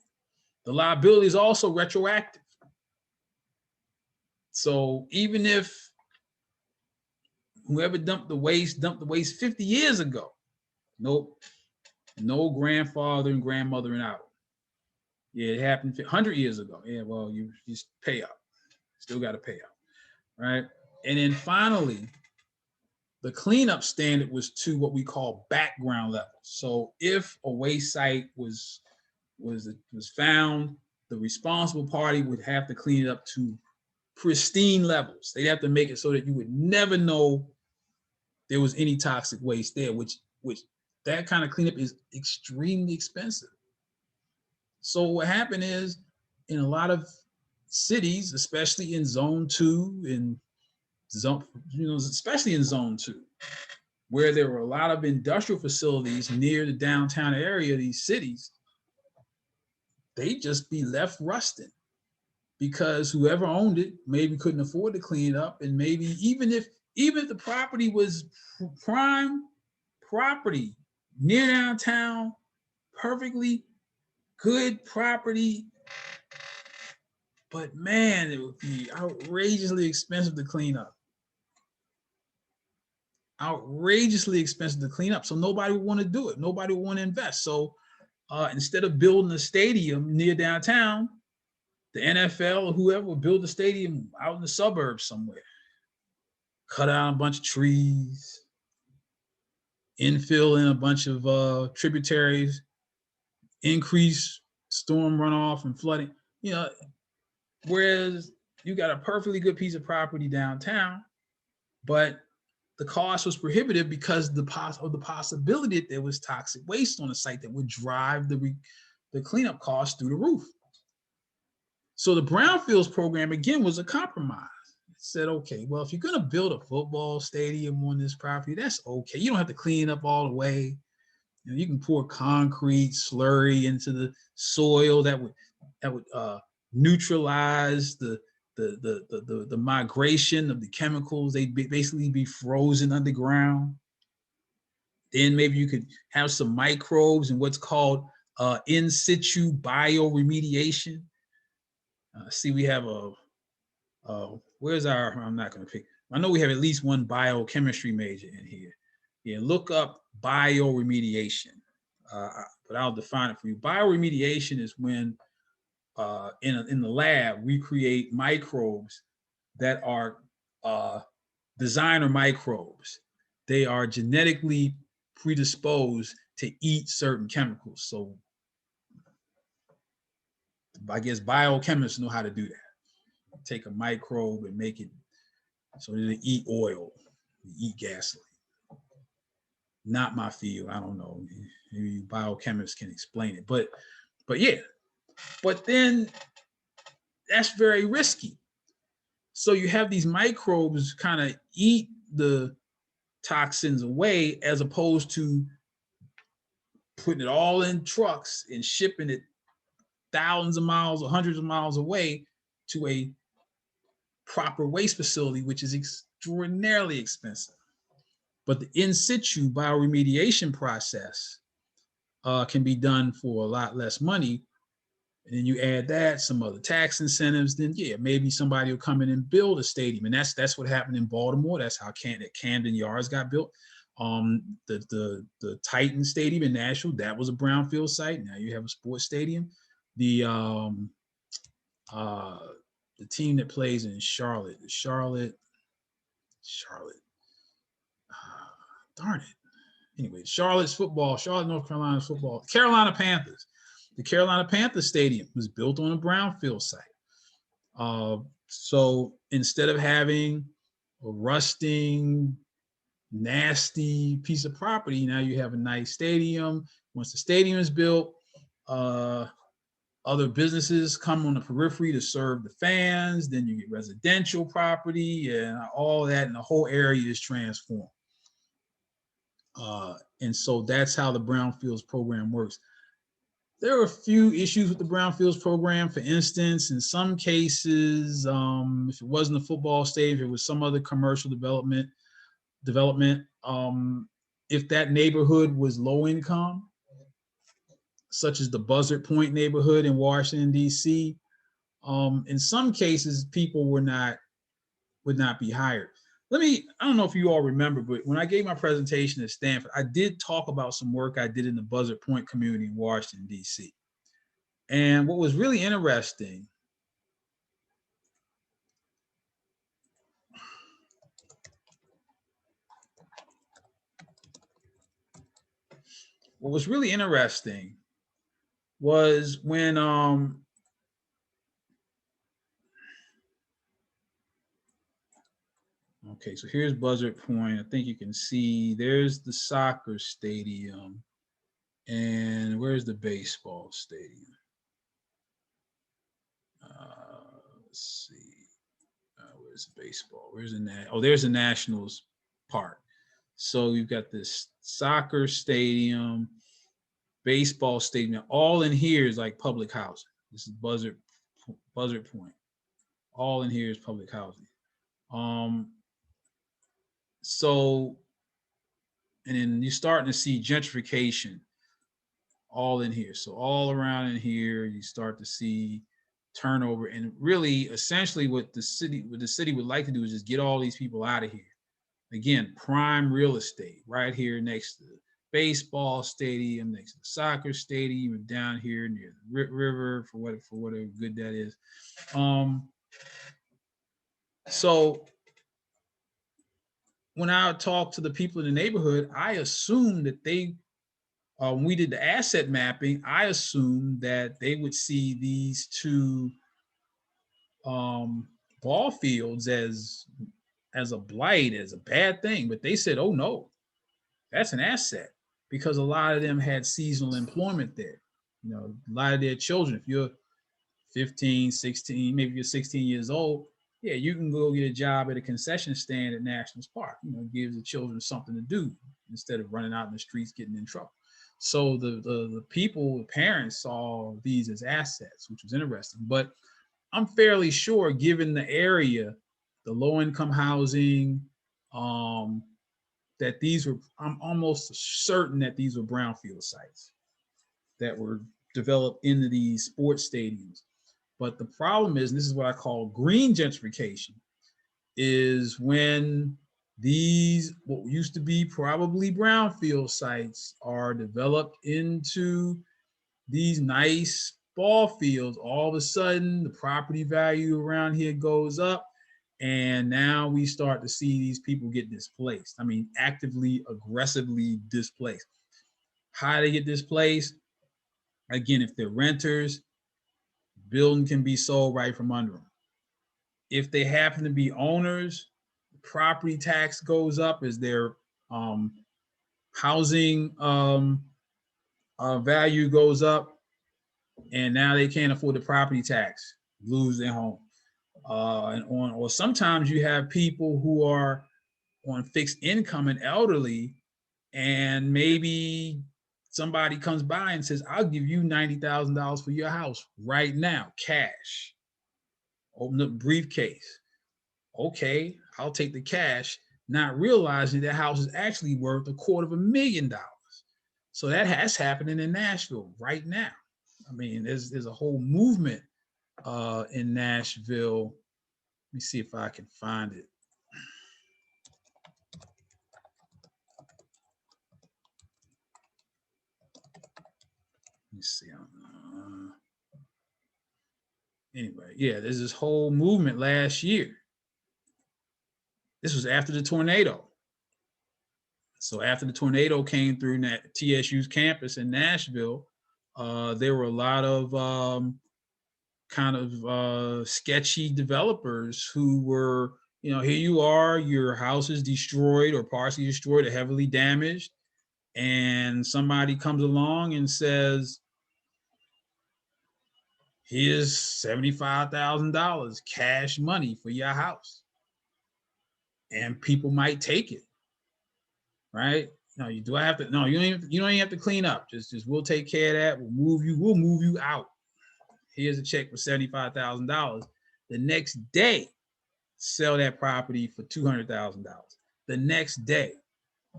The liability is also retroactive. So even if whoever dumped the waste 50 years ago, nope, no grandfather and grandmothering out. Yeah, it happened 100 years ago. Yeah, well, you just pay up. Still got to pay up, right? And then finally, the cleanup standard was to what we call background levels. So if a waste site was found, the responsible party would have to clean it up to pristine levels. They'd have to make it so that you would never know there was any toxic waste there, which that kind of cleanup is extremely expensive. So what happened is, in a lot of cities, especially in zone 2 and especially in zone 2, where there were a lot of industrial facilities near the downtown area of these cities, they just be left rusting because whoever owned it maybe couldn't afford to clean it up. And maybe even if the property was prime property near downtown, perfectly good property, but man, it would be outrageously expensive to clean up. Outrageously expensive to clean up. So nobody would want to do it. Nobody would want to invest. So instead of building a stadium near downtown, the NFL or whoever would build a stadium out in the suburbs somewhere. Cut out a bunch of trees, infill in a bunch of tributaries, increase storm runoff and flooding. Whereas you got a perfectly good piece of property downtown, but the cost was prohibitive because of the possibility that there was toxic waste on the site that would drive the the cleanup costs through the roof. So the brownfields program, again, was a compromise. It said, okay, well, if you're going to build a football stadium on this property, that's okay. You don't have to clean it up all the way. You can pour concrete slurry into the soil that would neutralize the migration of the chemicals. They'd basically be frozen underground. Then maybe you could have some microbes and what's called in situ bioremediation. See, we have where's our, I'm not going to pick, I know we have at least one biochemistry major in here. Yeah, look up bioremediation, but I'll define it for you. Bioremediation is when in the lab, we create microbes that are designer microbes. They are genetically predisposed to eat certain chemicals. So I guess biochemists know how to do that. Take a microbe and make it so they eat oil, eat gasoline. Not my field. I don't know. Maybe biochemists can explain it. But yeah. But then that's very risky. So you have these microbes kind of eat the toxins away, as opposed to putting it all in trucks and shipping it thousands of miles or hundreds of miles away to a proper waste facility, which is extraordinarily expensive. But the in situ bioremediation process can be done for a lot less money. And then you add that, some other tax incentives, then yeah, maybe somebody will come in and build a stadium. And that's what happened in Baltimore. That's how Camden Yards got built. The Titan Stadium in Nashville, that was a brownfield site. Now you have a sports stadium. The team that plays in Charlotte, darn it. Anyway, Charlotte, North Carolina's football, Carolina Panthers. The Carolina Panthers Stadium was built on a brownfield site. So instead of having a rusting, nasty piece of property, now you have a nice stadium. Once the stadium is built, other businesses come on the periphery to serve the fans. Then you get residential property and all that, and the whole area is transformed. And so that's how the brownfields program works. There are a few issues with the brownfields program. For instance, in some cases, if it wasn't a football stadium, if it was some other commercial development, if that neighborhood was low income, such as the Buzzard Point neighborhood in Washington, D.C., in some cases, people would not be hired. I don't know if you all remember, but when I gave my presentation at Stanford, I did talk about some work I did in the Buzzard Point community in Washington, D.C. And what was really interesting, was when okay, so here's Buzzard Point. I think you can see there's the soccer stadium. And where's the baseball stadium? Let's see. Where's the baseball? Where's the there's the Nationals Park. So you've got this soccer stadium, baseball stadium. All in here is like public housing. This is Buzzard Point. All in here is public housing. So, and then you're starting to see gentrification all in here. So all around in here, you start to see turnover. And really, essentially, what the city would like to do is just get all these people out of here. Again, prime real estate right here next to the baseball stadium, next to the soccer stadium, and down here near the river for whatever good that is. So when I talk to the people in the neighborhood, I assume that when we did the asset mapping, I assumed that they would see these two ball fields as a blight, as a bad thing. But they said, oh no, that's an asset, because a lot of them had seasonal employment there. You know, a lot of their children, if you're 15, 16, maybe you're 16 years old, yeah, you can go get a job at a concession stand at Nationals Park. You know, gives the children something to do instead of running out in the streets getting in trouble. So the people, the parents saw these as assets, which was interesting. But I'm fairly sure, given the area, the low-income housing, that these were, I'm almost certain that these were brownfield sites that were developed into these sports stadiums. But the problem is, and this is what I call green gentrification, is when these, what used to be probably brownfield sites, are developed into these nice ball fields, all of a sudden the property value around here goes up. And now we start to see these people get displaced. I mean, actively, aggressively displaced. How do they get displaced? Again, if they're renters, building can be sold right from under them. If they happen to be owners, property tax goes up as their housing value goes up, and now they can't afford the property tax, lose their home. Or sometimes you have people who are on fixed income and elderly, and maybe somebody comes by and says, I'll give you $90,000 for your house right now, cash. Open up briefcase. Okay, I'll take the cash, not realizing that house is actually worth $250,000. So that has happening in Nashville right now. I mean, there's a whole movement in Nashville. Let me see if I can find it. Let me see. Anyway, yeah, there's this whole movement last year. This was after the tornado. So after the tornado came through TSU's campus in Nashville, there were a lot of kind of sketchy developers who were, you know, here you are, your house is destroyed or partially destroyed or heavily damaged, and somebody comes along and says, here's $75,000 cash money for your house. And people might take it, right? No, do I have to? No, you don't even have to clean up. Just we'll take care of that. We'll move you out. Here's a check for $75,000. The next day, sell that property for $200,000. The next day,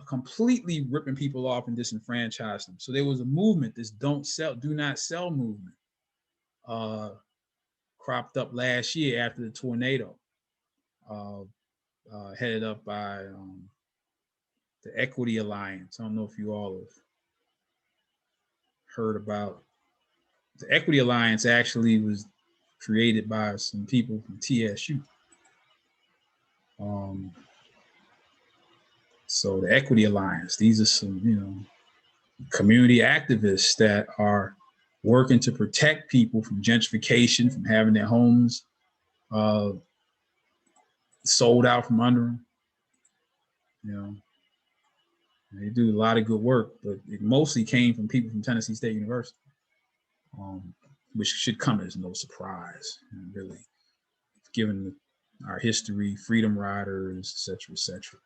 completely ripping people off and disenfranchising them. So there was a movement, this do not sell movement, cropped up last year after the tornado, headed up by the Equity Alliance. I don't know if you all have heard about the Equity Alliance. Actually was created by some people from TSU. So the Equity Alliance, these are some, you know, community activists that are working to protect people from gentrification, from having their homes sold out from under them. You know, they do a lot of good work, but it mostly came from people from Tennessee State University, which should come as no surprise, really, given our history, freedom riders, et cetera, et cetera.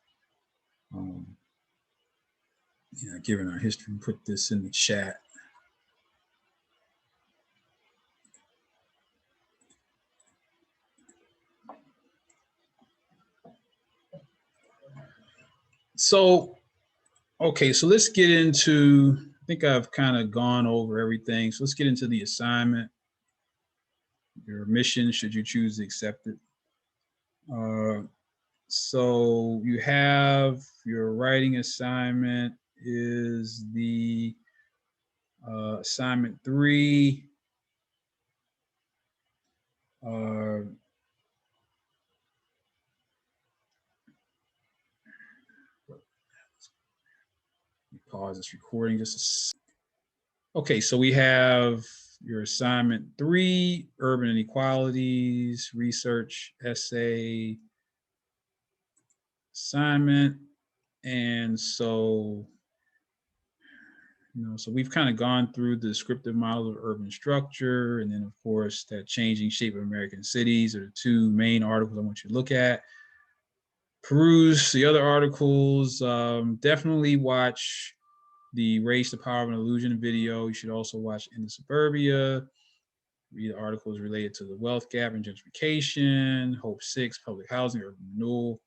Yeah, given our history, put this in the chat. So, okay, so let's get into, I think I've kind of gone over everything. So let's get into the assignment. Your mission, should you choose to accept it. So you have your writing assignment is the assignment 3. Pause this recording just okay, so we have your assignment 3, urban inequalities, research essay assignment. And so So we've kind of gone through the descriptive model of urban structure, and then of course that changing shape of American cities are the two main articles I want you to look at. Peruse the other articles. Definitely watch the Race, the Power of an Illusion video. You should also watch In the Suburbia. Read articles related to the wealth gap and gentrification, Hope 6, public housing, urban renewal.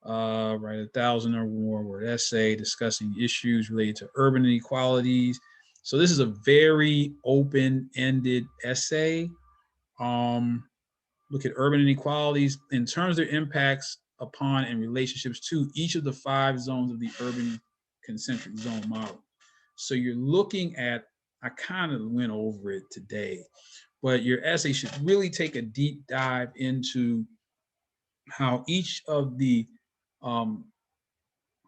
Write a 1,000 or more word essay discussing issues related to urban inequalities. So this is a very open-ended essay. Look at urban inequalities in terms of their impacts upon and relationships to each of the 5 zones of the urban concentric zone model. So you're looking at, I kind of went over it today, but your essay should really take a deep dive into how each of the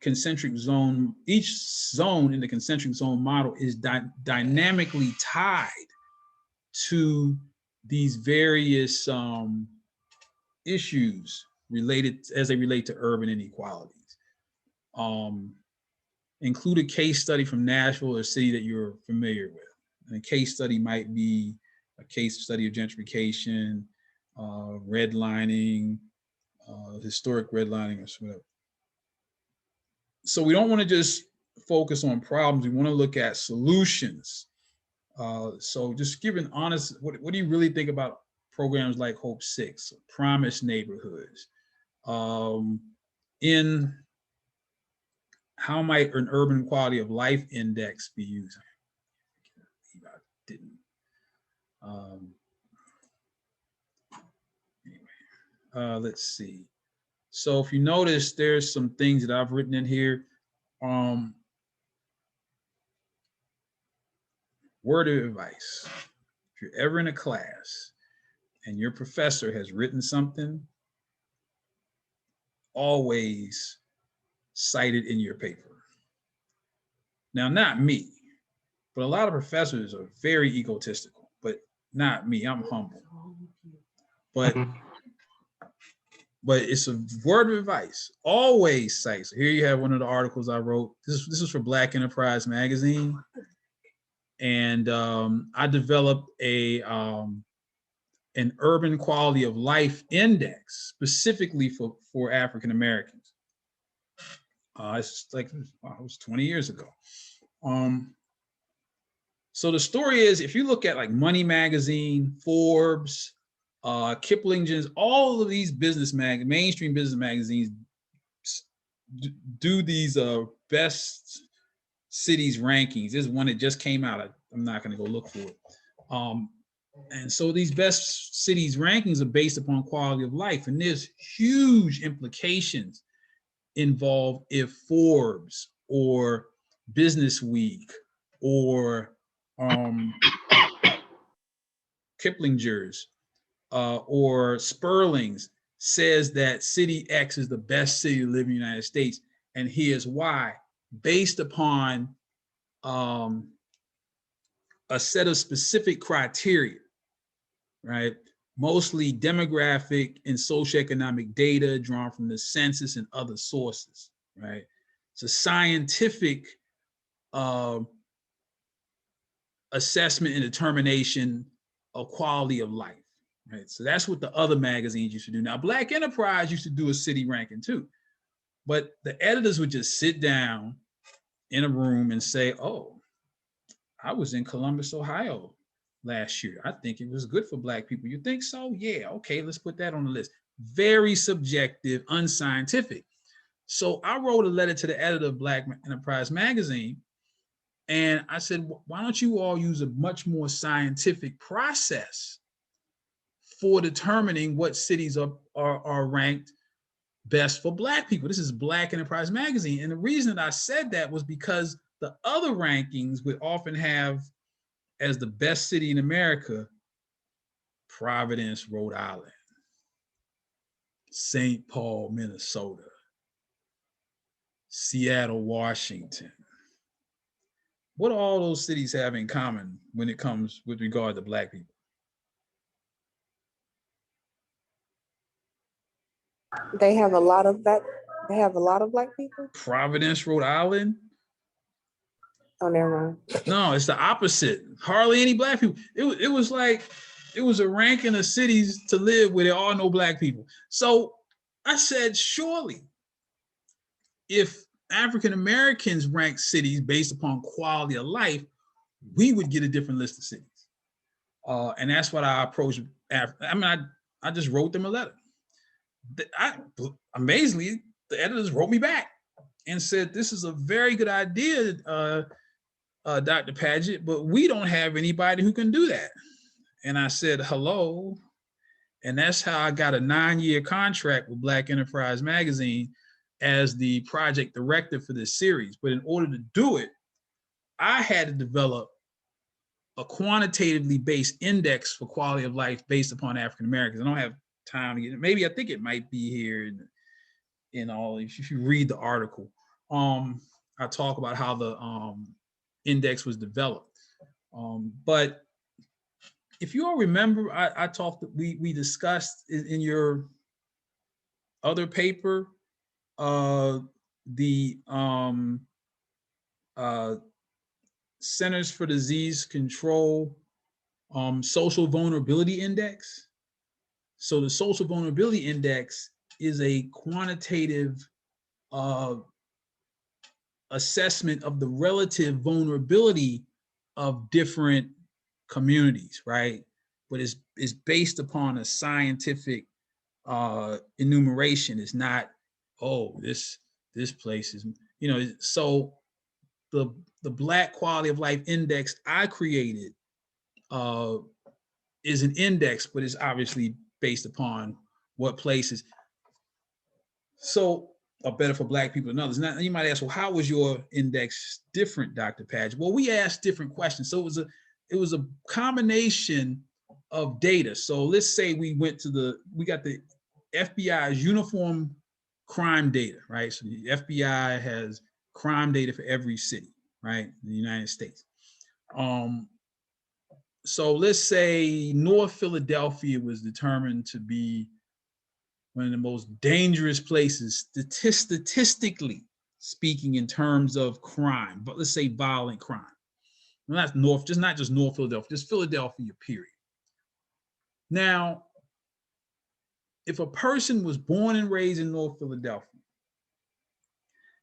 concentric zone, each zone in the concentric zone model is dynamically tied to these various issues related as they relate to urban inequalities. Include a case study from Nashville, a city that you're familiar with. And a case study might be a case study of gentrification, redlining, historic redlining, or whatever. So we don't want to just focus on problems. We want to look at solutions. So just giving honest, what do you really think about programs like Hope 6, Promise Neighborhoods? In how might an urban quality of life index be used? I didn't. Anyway, let's see. So if you notice, there's some things that I've written in here. Word of advice: if you're ever in a class and your professor has written something, always cite it in your paper. Now, not me, but a lot of professors are very egotistical, but not me. I'm humble. But it's a word of advice. Always cite. So here you have one of the articles I wrote. This is for Black Enterprise magazine. And I developed an urban quality of life index specifically for African Americans. It's like, wow, it was 20 years ago. So the story is, if you look at like Money Magazine, Forbes, Kiplinger's, all of these mainstream business magazines do these best cities rankings. There's one that just came out. I'm not going to go look for it. And so these best cities rankings are based upon quality of life, and there's huge implications involved if Forbes or Business Week or Kiplinger's or Sperling's says that city X is the best city to live in the United States, and here's why: based upon a set of specific criteria, right? Mostly demographic and socioeconomic data drawn from the census and other sources, right? It's a scientific assessment and determination of quality of life, right? So that's what the other magazines used to do. Now, Black Enterprise used to do a city ranking too, but the editors would just sit down in a room and say, oh, I was in Columbus, Ohio last year. I think it was good for Black people. You think so? Yeah, okay, let's put that on the list. Very subjective, unscientific. So I wrote a letter to the editor of Black Enterprise magazine, and I said, why don't you all use a much more scientific process for determining what cities are ranked best for Black people? This is Black Enterprise magazine. And the reason that I said that was because the other rankings would often have as the best city in America, Providence, Rhode Island, St. Paul, Minnesota, Seattle, Washington. What do all those cities have in common when it comes with regard to Black people? They have a lot of that. They have a lot of Black people. Providence, Rhode Island, Oh, never mind. No, it's the opposite. Hardly any black people. It was like, it was a ranking of cities to live where there are no black people. So I said, surely, if African Americans rank cities based upon quality of life, we would get a different list of cities. And that's what I approached. I just wrote them a letter. Amazingly, the editors wrote me back and said, this is a very good idea, Dr. Paget, but we don't have anybody who can do that. And I said, hello. And that's how I got a 9-year contract with Black Enterprise Magazine as the project director for this series. But in order to do it, I had to develop a quantitatively based index for quality of life based upon African Americans. I don't have time to get it. Maybe I think it might be here in all, if you read the article. I talk about how the index was developed. But if you all remember, I talked, we discussed in your other paper, the Centers for Disease Control Social Vulnerability Index. So the Social Vulnerability Index is a quantitative assessment of the relative vulnerability of different communities, right? But it's based upon a scientific enumeration. It's not, oh, this place is, so the Black Quality of Life Index I created is an index, but it's obviously based upon what places so are better for Black people than others. Now you might ask, well, how was your index different, Dr. Paget? Well, we asked different questions. So it was a combination of data. So let's say we got the FBI's uniform crime data, right? So the FBI has crime data for every city, right, in the United States. So let's say North Philadelphia was determined to be one of the most dangerous places, statistically speaking, in terms of crime, but let's say violent crime. Well, that's not just North Philadelphia, just Philadelphia, period. Now, if a person was born and raised in North Philadelphia,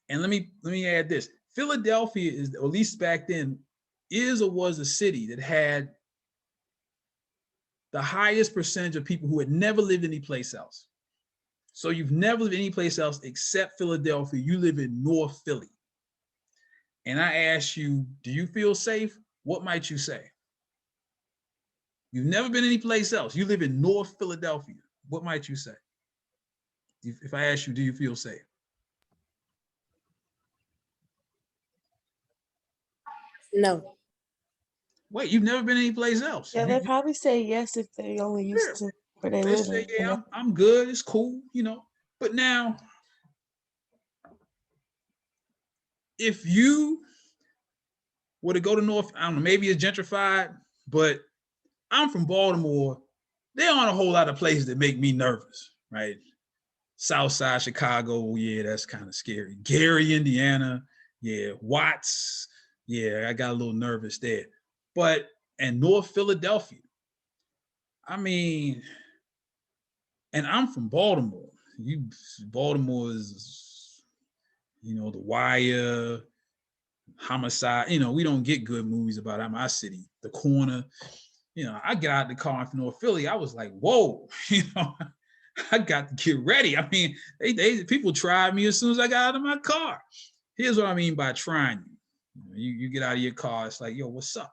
and let me add this, Philadelphia is, or at least back then, is or was a city that had the highest percentage of people who had never lived any place else. So you've never lived any place else except Philadelphia. You live in North Philly. And I ask you, do you feel safe? What might you say? You've never been any place else. You live in North Philadelphia. What might you say? If I ask you, do you feel safe? No. Wait, you've never been any place else. Yeah, they probably say yes if they only used to where they live. Say, yeah, I'm good. It's cool, But now, if you were to go to North, I don't know, maybe it's gentrified, but I'm from Baltimore. There aren't a whole lot of places that make me nervous, right? Southside Chicago, yeah, that's kind of scary. Gary, Indiana, yeah. Watts, yeah, I got a little nervous there. But, and North Philadelphia, I mean, and I'm from Baltimore. Baltimore is, The Wire, Homicide. We don't get good movies about my city. The Corner. I got out the car from North Philly. I was like, whoa, I got to get ready. I mean, people tried me as soon as I got out of my car. Here's what I mean by trying you. You get out of your car, it's like, yo, what's up?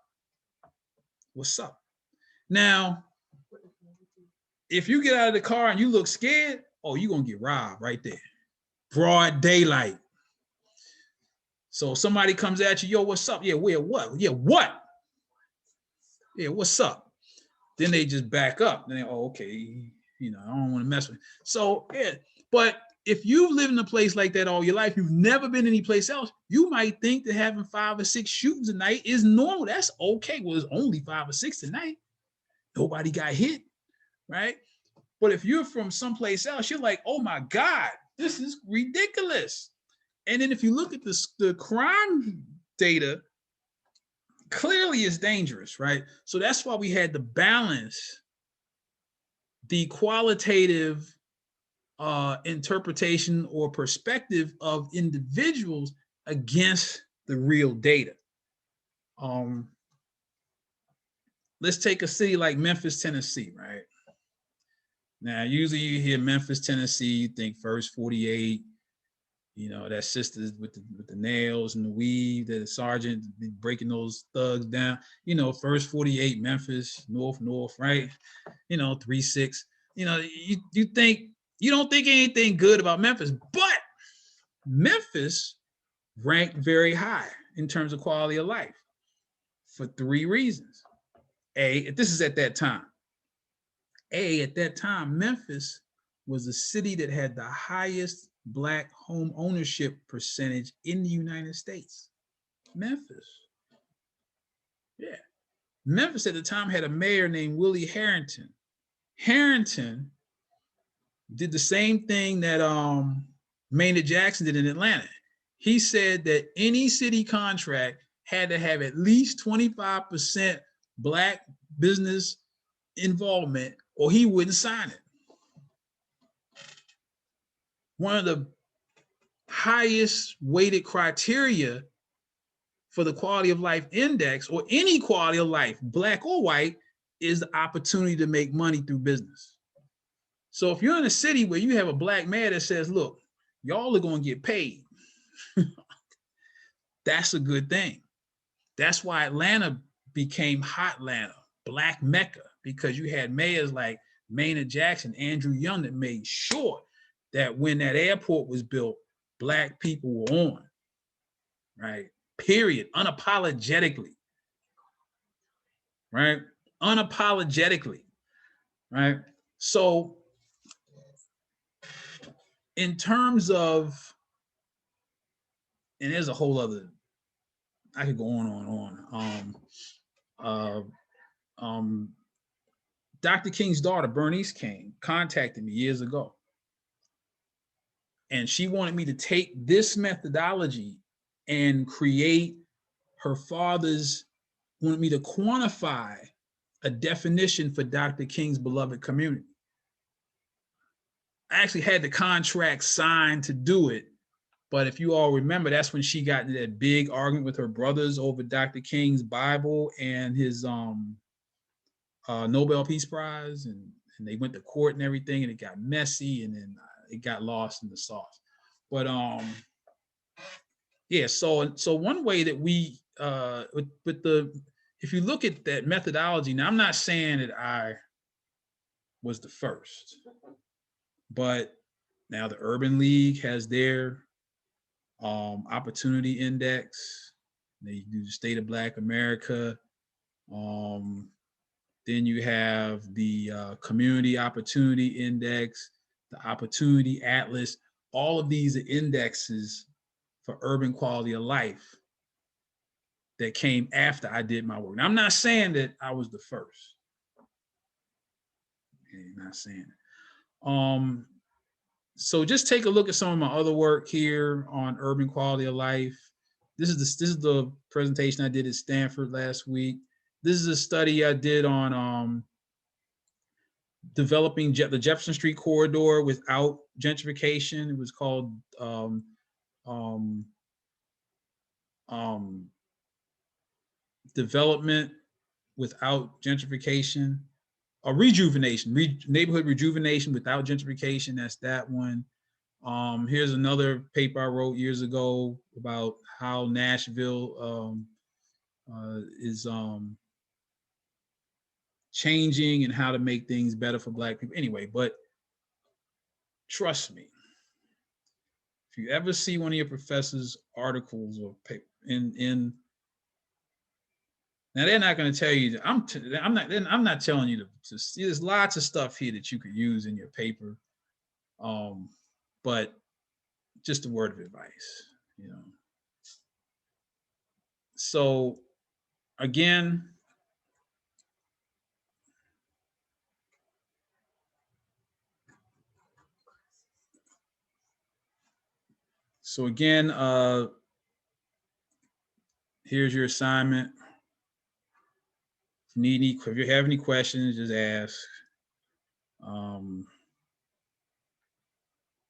What's up? Now, if you get out of the car and you look scared, oh, you're going to get robbed right there. Broad daylight. So somebody comes at you, yo, what's up? Yeah, where, what? Yeah, what? Yeah, what's up? Then they just back up. Then they, oh, okay, I don't want to mess with it. So, yeah, but if you've lived in a place like that all your life, you've never been any place else, you might think that having 5 or 6 shootings a night is normal. That's okay. Well, it's only 5 or 6 tonight. Nobody got hit, right? But if you're from someplace else, you're like, oh my God, this is ridiculous. And then if you look at the crime data clearly it's dangerous, right? So that's why we had to balance the qualitative interpretation or perspective of individuals against the real data. Let's take a city like Memphis, Tennessee, right? Now, usually you hear Memphis, Tennessee, you think first 48, you know, that sisters with the nails and the weave, the sergeant breaking those thugs down, you know, first 48, Memphis, North, right? You know, 3-6. You know, you think, you don't think anything good about Memphis, but Memphis ranked very high in terms of quality of life for 3 reasons. This is at that time. At that time, Memphis was the city that had the highest Black home ownership percentage in the United States. Memphis. Yeah. Memphis at the time had a mayor named Willie Harrington. Harrington did the same thing that Maynard Jackson did in Atlanta. He said that any city contract had to have at least 25% Black business involvement or he wouldn't sign it. One of the highest weighted criteria for the quality of life index or any quality of life, Black or white, is the opportunity to make money through business. So if you're in a city where you have a Black mayor that says, look, y'all are going to get paid, that's a good thing. That's why Atlanta became Hot Atlanta, Black Mecca, because you had mayors like Maynard Jackson, Andrew Young, that made sure that when that airport was built, Black people were on, right? Period, unapologetically, right? Unapologetically, right? So in terms of, and there's a whole other, I could go on. Dr. King's daughter, Bernice King, contacted me years ago. And she wanted me to take this methodology and create her father's, wanted me to quantify a definition for Dr. King's beloved community. I actually had the contract signed to do it. But if you all remember, that's when she got into that big argument with her brothers over Dr. King's Bible and his Nobel Peace Prize. And they went to court and everything, and it got messy, and then it got lost in the sauce. But yeah, so one way that we if you look at that methodology, now I'm not saying that I was the first, but now the Urban League has their opportunity index. They do the State of Black America. Then you have the Community Opportunity Index, the Opportunity Atlas. All of these are indexes for urban quality of life that came after I did my work. Now, I'm not saying that I was the first. I'm not saying it. So just take a look at some of my other work here on urban quality of life. This is the presentation I did at Stanford last week. This is a study I did on developing the Jefferson Street corridor without gentrification. It was called development without gentrification, or rejuvenation, neighborhood rejuvenation without gentrification. That's that one. Here's another paper I wrote years ago about how Nashville is changing and how to make things better for Black people. Anyway, but trust me, if you ever see one of your professors' articles or paper in now, they're not going to tell you. I'm not telling you to see. There's lots of stuff here that you could use in your paper, but just a word of advice, you know. So again, here's your assignment. If you have any questions, just ask.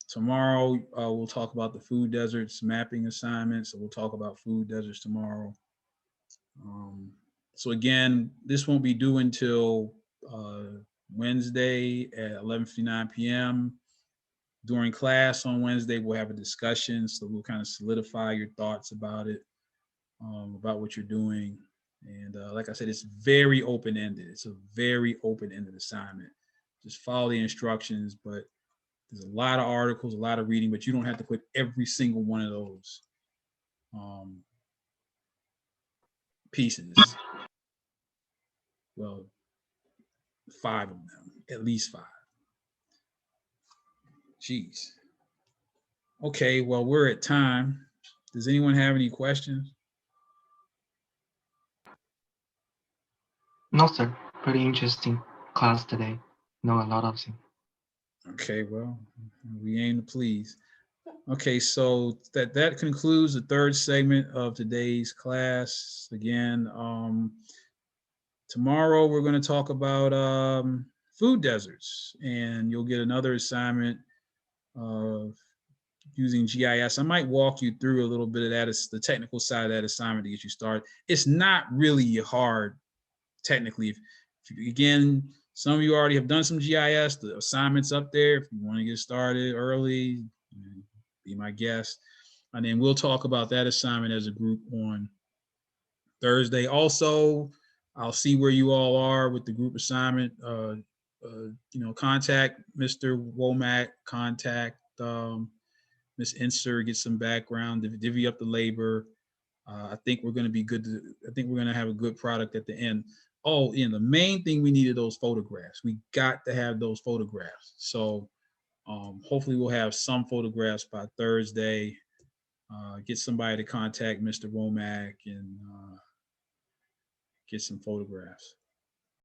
Tomorrow, we'll talk about the food deserts mapping assignment. So we'll talk about food deserts tomorrow. So again, this won't be due until Wednesday at 11:59 p.m. During class on Wednesday, we'll have a discussion. So we'll kind of solidify your thoughts about it, about what you're doing. And like I said, it's very open-ended. It's a very open-ended assignment. Just follow the instructions, but there's a lot of articles, a lot of reading, but you don't have to click every single one of those pieces. Well, 5 of them, at least 5. Jeez. Okay, well, we're at time. Does anyone have any questions? No, sir. Pretty interesting class today. Know a lot of things. Okay, well, we aim to please. Okay, so that concludes the 3rd segment of today's class. Again, tomorrow we're going to talk about food deserts, and you'll get another assignment of using GIS. I might walk you through a little bit of that. It's the technical side of that assignment to get you started. It's not really hard technically. If again, some of you already have done some GIS, the assignment's up there. If you want to get started early, be my guest. And then we'll talk about that assignment as a group on Thursday. Also, I'll see where you all are with the group assignment. Contact Mr. Womack, contact Ms. Inser, get some background, divvy up the labor. I think we're going to be good. I think we're going to have a good product at the end. Oh, and the main thing we needed those photographs. We got to have those photographs. So hopefully we'll have some photographs by Thursday. Get somebody to contact Mr. Womack and get some photographs.